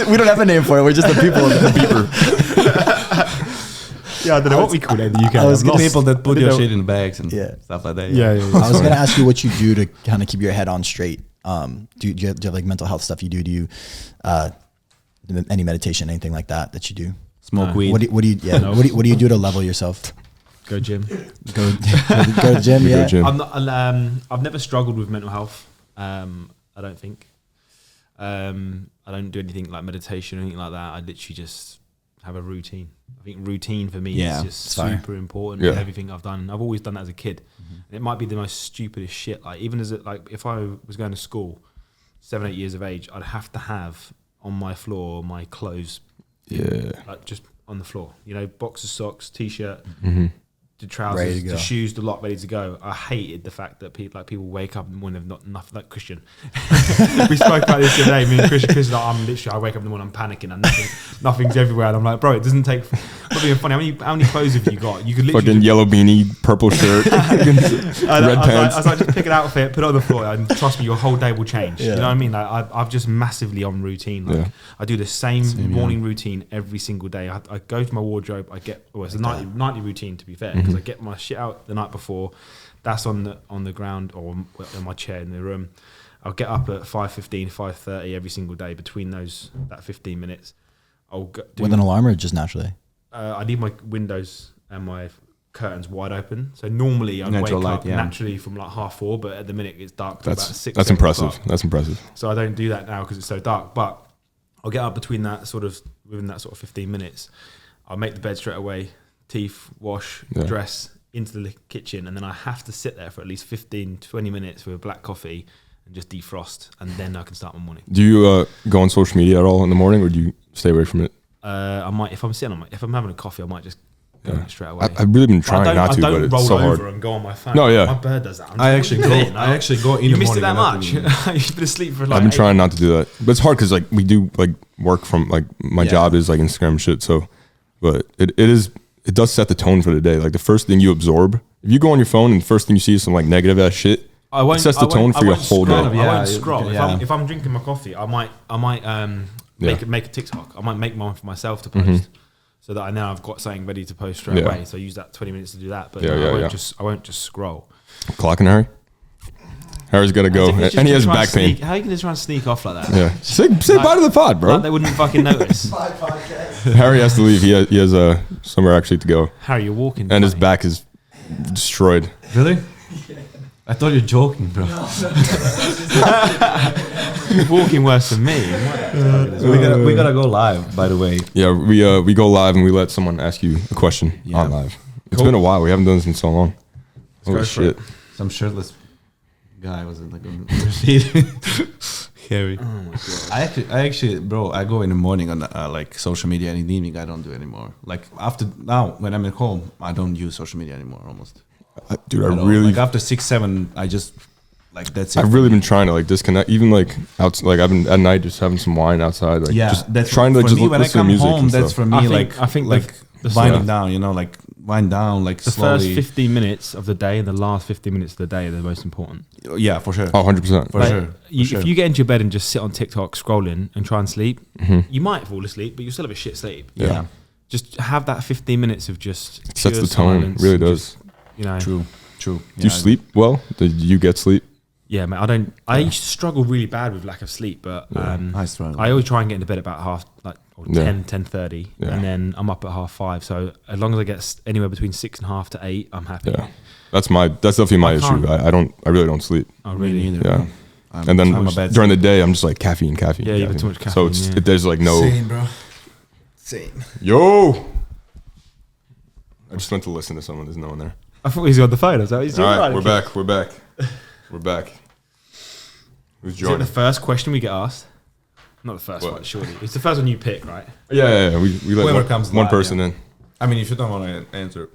We don't have a name for it. We're just the people. The beeper. Yeah, I don't know what we call it in the UK. I was I'm gonna lost. People that put I your don't know. shit in bags and Yeah. stuff like that. Yeah. I was going to ask you what you do to kind of keep your head on straight. Do you have like mental health stuff you do? Do you any meditation, anything like that you do? Smoke weed. What do you? Yeah. No. What do you do to level yourself? Go gym. Go to the gym. We go Yeah. gym. I've never struggled with mental health. I don't think. I don't do anything like meditation or anything like that. I literally just have a routine. I think routine for me Yeah, is just it's fire. super important Yeah. in everything I've done. I've always done that as a kid. And it might be the most stupidest shit. Like even as like if I was going to school, 7, 8 years of age, I'd have to have on my floor my clothes, Yeah. like just on the floor. You know, boxer socks, t-shirt, the Ready trousers, to go. the shoes, the lot ready to go. I hated the fact that people wake up in the morning and have not enough, like Christian. We spoke about this today. Me and Christian, like, I wake up in the morning, I'm panicking, and nothing's everywhere, and I'm like, bro, it doesn't take. Not being funny. How many clothes have you got? You could literally Fucking yellow beanie, purple shirt, red pants. I was like, just pick an outfit, put it on the floor, and trust me, your whole day will change. You know what I mean? Like I've just massively on routine. Like I do the same morning routine every single day. I go to my wardrobe. It's a nightly routine, to be fair, because I get my shit out the night before. That's on the ground or on my chair in the room. I'll get up at 5:15, 5:30 every single day. Between that 15 minutes, I'll go With an alarm or just naturally? I need my windows and my curtains wide open. So normally I'd Natural wake light, up yeah. naturally from like 4:30, but at the minute it's dark till about 6. That's 7 impressive. o'clock. That's impressive. So I don't do that now because it's so dark. But I'll get up within that sort of 15 minutes. I'll make the bed straight away, teeth, wash, dress, into the kitchen, and then I have to sit there for at least 15, 20 minutes with a black coffee and just defrost, and then I can start my morning. Do you go on social media at all in the morning, or do you stay away from it? I might, if I'm having a coffee, I might just go in straight away. I've really been trying not to, I but don't it's roll so over hard. and go on my phone. No, yeah. My bird does that. I actually go in You the missed it morning. that much. You've been asleep for like. I've been 8 trying not to do that, but it's hard because like we do like work from like my job is like Instagram shit. So, but it does set the tone for the day. Like the first thing you absorb, if you go on your phone and the first thing you see is some like negative ass shit, it sets the tone for your whole day. I won't Yeah, scroll. yeah. If I'm drinking my coffee, I might make a TikTok. I might make one for myself to post, so that I know I've got something ready to post straight away. So I use that 20 minutes to do that. But I won't just scroll. Clocking Harry. Harry's got to go, It's just and he has trying to back pain. How are you going to try and sneak off like that? Yeah, say bye to the pod, bro. Like they wouldn't fucking notice. Harry has to leave. He has somewhere actually to go, Harry, you're walking. and his funny. back is destroyed. Really? I thought you're joking, bro. You're walking worse than me. We gotta go live, by the way. Yeah, we go live and we let someone ask you a question on live. It's been a while. We haven't done this in so long. Holy go for shit! Some shirtless guy was like Harry. Oh my god. I actually, bro, I go in the morning on like social media, and in the evening I don't do it anymore. Like after now, when I'm at home, I don't use social media anymore. Almost, Dude, I You know, really, like after 6, 7, I just like that's it. I've really been trying to like disconnect. Even like out, like I've been at night just having some wine outside. Like yeah, just that's trying to for just me when I listen to come music home. and That's stuff. for me I think like the winding down. You know, like wind down, like The slowly. first 15 minutes of the day and the last 15 minutes of the day are the most important. Yeah, for sure. Oh, 100%. For sure. If you get into your bed and just sit on TikTok scrolling and try and sleep, you might fall asleep, but you'll still have a shit sleep. Yeah. Just have that 15 minutes of just It sets pure the tone. silence Really and does. just, you know. True. Do you sleep well? Did you get sleep? Yeah, man. I used to struggle really bad with lack of sleep, but I struggle. I always try and get into bed about 10:30, and then I'm up at 5:30. So as long as I get anywhere between 6:30 to 8, I'm happy. Yeah. That's definitely my issue. I really don't sleep. Oh, really? Neither, Yeah. bro. And then I'm a bad during the day, I'm just like caffeine. Yeah, you have too much caffeine. So there's like no. Same, bro. Same. Yo. I just went to listen to someone. There's no one there. I thought he was on the phone. I was like, he's All doing right, right. we're back. Who's Is it joining? the first question we get asked? Not the first What? one, surely. It's the first one you pick, right? Yeah. We let Whoever one, comes one live, person yeah. in. I mean, if you don't want to answer,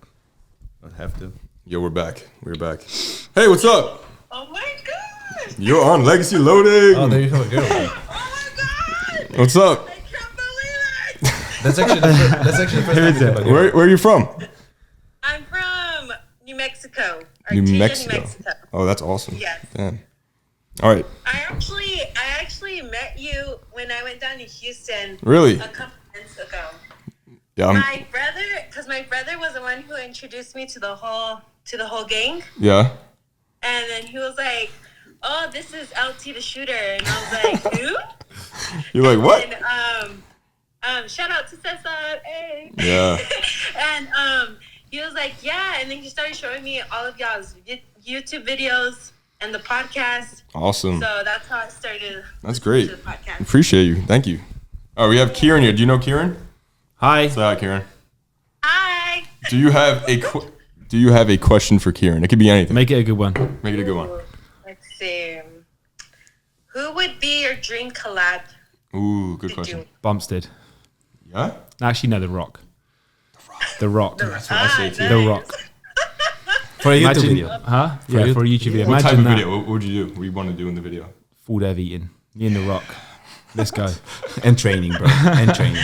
don't have to. Yo, we're back. We're back. Hey, what's up? Oh my god! You're on Legacy Loading. Oh, there you have a girl. Oh my god! What's up? I can't believe it! That's actually the first time we have a girl. Where are you from? I'm from New Mexico. New Artesia, Mexico. Oh, that's awesome. Yes. Damn. All right. I actually met you when I went down to Houston. Really? A couple months ago. Yeah. My brother was the one who introduced me to the whole gang, Yeah. and then he was like, "Oh, this is LT the shooter," and I was like, "Who?" You're like, what? And shout out to Cesar. Hey. Yeah. And he was like, yeah, and then he started showing me all of y'all's YouTube videos and the podcast. Awesome. So that's how I started. That's great. To the podcast. Appreciate you. Thank you. Oh, we have Kieran here. Do you know Kieran? Hi. Say hi, Kieran. Hi. Do you have a question for Kieran? It could be anything. Make it a good one. Make it a good one. Let's see. Who would be your dream collab? Ooh, good to question. do? Bumpstead. Yeah? Actually, no, The Rock. The Rock. That's what I say too. The Rock. For a YouTube Imagine, video. Huh? Yeah, for a YouTube video. What type Imagine of that. video? What would you do? What do you want to do in the video? Full day of eating. Me and The Rock. Let's go. And training, bro. And training.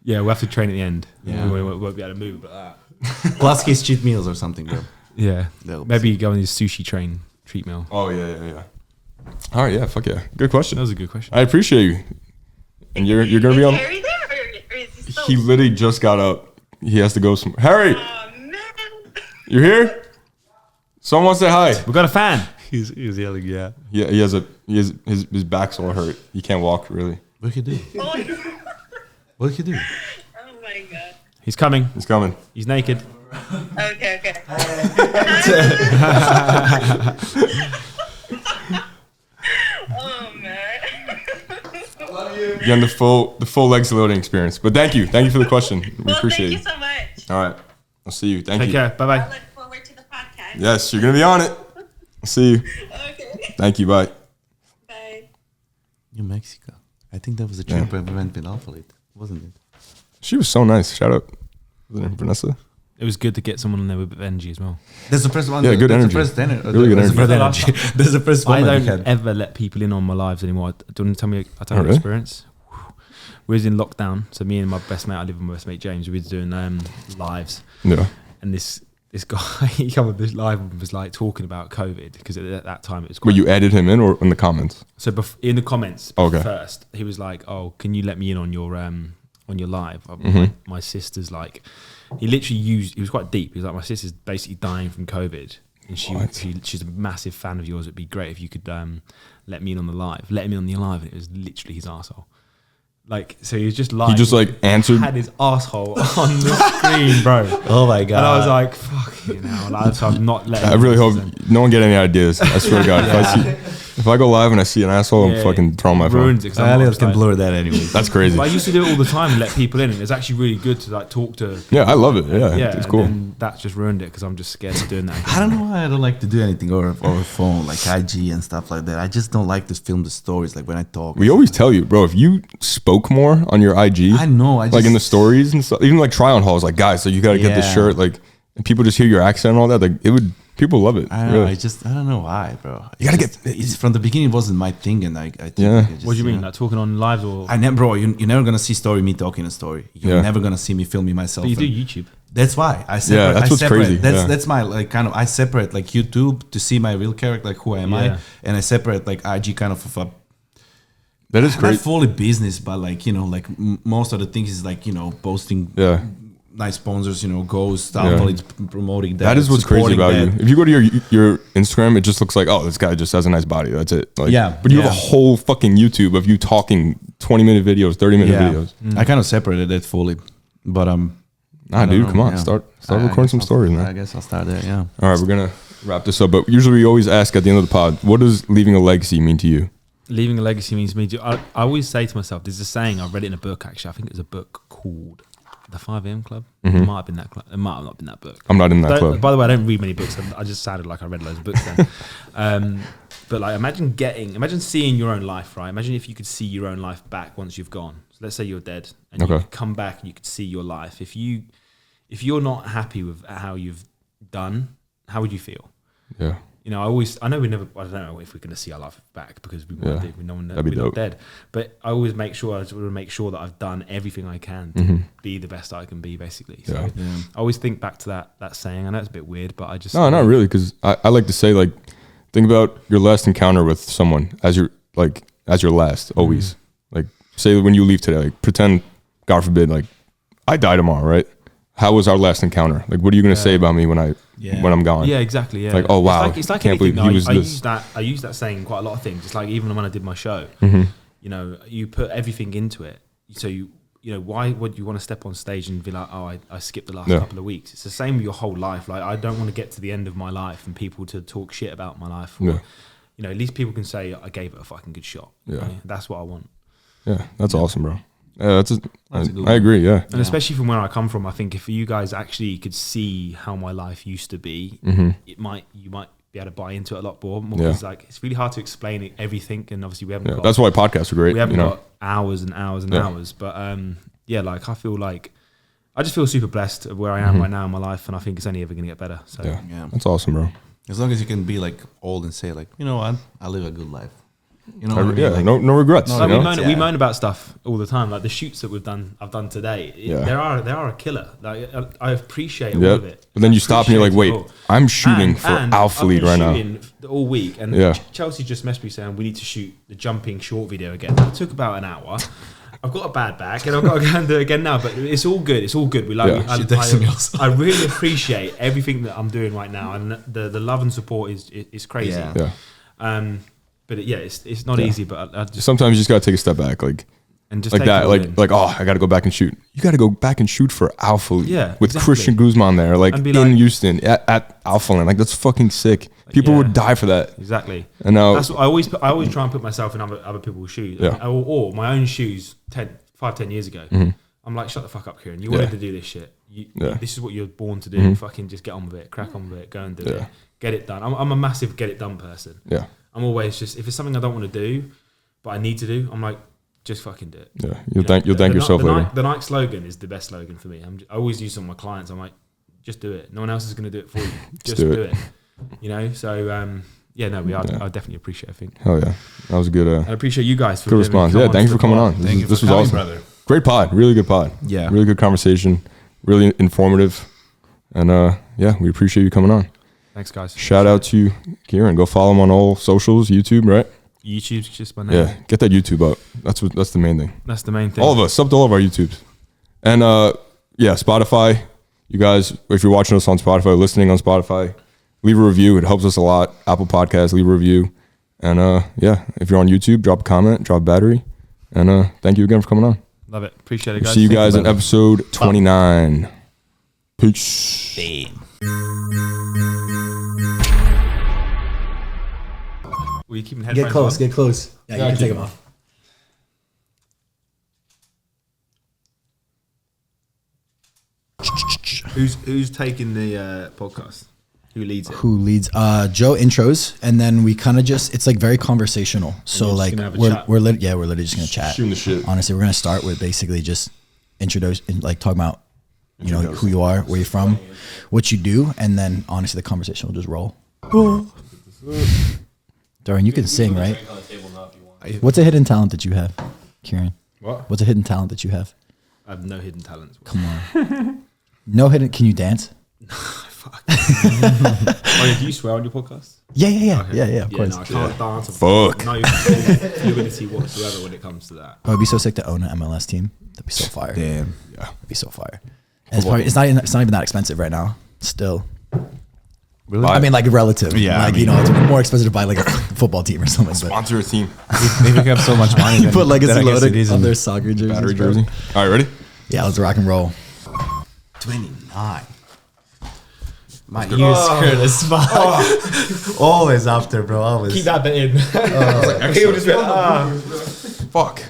Yeah, we'll have to train at the end. Yeah. We won't be able to move, but that. Plus his cheat meals or something, bro. Yeah. That'll be Maybe go on his sushi train treat meal. Oh, yeah. All right, yeah, fuck yeah. Good question. That was a good question. I appreciate you. And you're going to be on. Is Harry there, or is he still? He literally just got up. He has to go somewhere. Harry, Oh man. you here? Someone say hi. We got a fan. He's yelling, yeah. Yeah, his back's all hurt. He can't walk really. What did he do? Oh, What did he do? oh my god. He's coming. He's coming. He's naked. Okay. Oh man. You're on the full legs loading experience. But thank you for the question. We Well, appreciate thank it. you so much. All right, I'll see you. Thank Take you. care. Bye I bye. look forward to the podcast. Yes, you're gonna be on it. I'll see you. Okay. Thank you. Bye. Bye. New Mexico. I think that was a trip we went with Alphalete, wasn't it? She was so nice. Shout out. Was it Vanessa? It was good to get someone on there with energy as well. There's the first one. Yeah, good there's energy. The first Really good there's the energy. first energy. There's the first I one we don't had. ever let people in on my lives anymore. Do you want to tell me a really? experience? We was in lockdown, so me and my best mate, I live with my best mate James, we was doing lives. Yeah. And this guy, he came on this live and was like talking about COVID, because at that time it was Were you added him in or in the comments? So in the comments Okay. first, he was like, "Oh, can you let me in on your live?" My sister's like, he was quite deep. He was like, "My sister's basically dying from COVID, and she's a massive fan of yours. It'd be great if you could let me in on the live. Let him in on the live." And it was literally his arsehole. Like, so he was just like, He just like answered. had his asshole on the screen, bro. Oh my god! And I was like, "Fuck you know!" Like, so I'm not letting. I really hope him. no one get any ideas. I swear to God, if I go live and I see an asshole, I'm fucking throwing my phone. ruins it. 'Cause I'm Alias just can like- blur that anyway. That's crazy. But I used to do it all the time and let people in, and it's actually really good to like talk to. Yeah, I love it. Yeah, Yeah, it's and cool. then that's just ruined it because I'm just scared of doing that. I don't know why I don't like to do anything over phone, like IG and stuff like that. I just don't like to film the stories, like when I talk. We always tell you, bro, if you spoke more on your IG, I know. like in the stories and stuff, even like try on hauls, like guys, so you got to get this Yeah. shirt, like, and people just hear your accent and all that, like it would People love it. I don't really. know. I don't know why, bro. You gotta It's from the beginning. It wasn't my thing, and I think What do you mean? Like talking on lives or? I never, bro. You're never gonna see me talking a story. You're never gonna see me filming myself. But you do YouTube. That's why I separate. Yeah, that's what's crazy. That's my like kind of. I separate like YouTube to see my real character, like who am I, and I separate like IG kind of a. That is crazy. Not fully business, but like like most of the things is like posting. Yeah. Nice sponsors, goes Alphalete promoting that. That is what's crazy about you. If you go to your Instagram, it just looks like, oh, this guy just has a nice body. That's it. Like, but you have a whole fucking YouTube of you talking 20-minute videos, 30-minute videos. I kind of separated it fully, but nah, dude, come on, start recording some stories, man. I guess I'll start there. Yeah. All right, we're gonna wrap this up, but usually we always ask at the end of the pod, what does leaving a legacy mean to you? Leaving a legacy means to me. I always say to myself, there's a saying, I read it in a book actually. I think it was a book called The 5 AM Club. It might have been that club. It might have not been that book. I'm not in that club. By the way, I don't read many books. I just sounded like I read loads of books then. But like, imagine seeing your own life, right? Imagine if you could see your own life back once you've gone. So let's say you're dead and you could come back and you could see your life. If you're not happy with how you've done, how would you feel? Yeah. I don't know if we're going to see our life back because we're not dead. But I always make sure that I've done everything I can to be the best I can be, basically. So I always think back to that saying. I know it's a bit weird, but I just... No, not really, because I like to say, like, think about your last encounter with someone as your last, always. Like, say when you leave today, like, pretend, God forbid, like, I die tomorrow, right? How was our last encounter? Like, what are you going to say about me when I'm gone? Yeah, exactly. Yeah. Like, oh wow, it's like can't believe he was this. I use that saying quite a lot of things. It's like even when I did my show, you put everything into it. So why would you want to step on stage and be like, oh, I skipped the last couple of weeks? It's the same with your whole life. Like, I don't want to get to the end of my life and people to talk shit about my life. Or, at least people can say I gave it a fucking good shot. Yeah, right? That's what I want. Yeah, that's awesome, bro. Yeah, I agree. Yeah, and especially from where I come from, I think if you guys actually could see how my life used to be, you might be able to buy into it a lot more. Because like it's really hard to explain everything, and obviously we haven't. Got, that's why podcasts are great. We haven't got hours and hours and hours, but like I feel like I just feel super blessed of where I am right now in my life, and I think it's only ever going to get better. So yeah, that's awesome, bro. As long as you can be like old and say like, I live a good life. What I mean? Like, no regrets. We moan about stuff all the time. Like the shoots that I've done today. They are a killer. Like I appreciate all of it. But then you stop and you're like, wait, I'm shooting for Alphalete right now. I've been shooting all week, and Chelsea just messaged me saying we need to shoot the jumping short video again. It took about an hour. I've got a bad back, and I've got to go and do it again now. But it's all good. It's all good. I really appreciate everything that I'm doing right now, and the love and support is crazy. But it's not easy. But I just, sometimes you just gotta take a step back, like and just like that, like I gotta go back and shoot. You gotta go back and shoot for Alphalete, with Christian Guzman there, like in Houston at Alphalete. Like that's fucking sick. People would die for that. Exactly. And now that's what I always try and put myself in other people's shoes, or my own shoes 5-10 years ago. I'm like, shut the fuck up, Kieran. You wanted to do this shit. This is what you're born to do. Fucking just get on with it. Crack on with it. Go and do it. Get it done. I'm a massive get it done person. Yeah. I'm always just, if it's something I don't want to do, but I need to do, I'm like, just fucking do it. Yeah, you'll thank yourself later. The Nike slogan is the best slogan for me. I always use it on my clients. I'm like, just do it. No one else is going to do it for you. Just do it. So I definitely appreciate it. I think. Hell yeah, that was a good. I appreciate you guys for good response. Yeah, thank you for coming on. This was awesome, brother. Great pod, really good pod. Yeah, really good conversation, really informative, and we appreciate you coming on. Thanks, guys. Shout out to Kieran. Go follow him on all socials, YouTube, right? YouTube's just my name. Yeah, get that YouTube up. That's the main thing. That's the main thing. All of us, sub to all of our YouTubes. And Spotify. You guys, if you're watching us on Spotify, listening on Spotify, leave a review. It helps us a lot. Apple Podcasts, leave a review. And if you're on YouTube, drop a comment, drop a battery. And thank you again for coming on. Love it. Appreciate it, guys. See you guys in episode 29. Peace. Damn. Were you keeping headphones on? Get close. Yeah, you can take them off. Who's taking the podcast? Who leads it? Joe intros, and then we kind of just, it's like very conversational. So like we're literally just gonna chat. Shooting the shit. Honestly, we're gonna start with basically just introduce and like talking about you know, who you are, where you're from, what you do, and then honestly, the conversation will just roll. Dorian, you can sing, right? What's a hidden talent that you have, Kieran? What? What's a hidden talent that you have? I have no hidden talents. Come on. No hidden. Can you dance? Fuck. Oh, do you swear on your podcast? Yeah. Okay. Yeah, of course. No, I can't dance. Fuck. No fluidity whatsoever when it comes to that. Oh, it'd be so sick to own an MLS team. That'd be so fire. Damn. Yeah. It'd be so fire. And it's not even that expensive right now. Still. Really? I mean, like relative. Yeah, Like, I mean, you know, it's more expensive to buy like a football team or something. But Sponsor a team. If you have so much money, you then put Legacy then I guess loaded it is on in their soccer jerseys. Battery bro. jersey. All right, ready? Yeah, let's rock and roll. 29. My ears hurt as fuck. Always after, bro. Always. Keep that bit in. Fuck.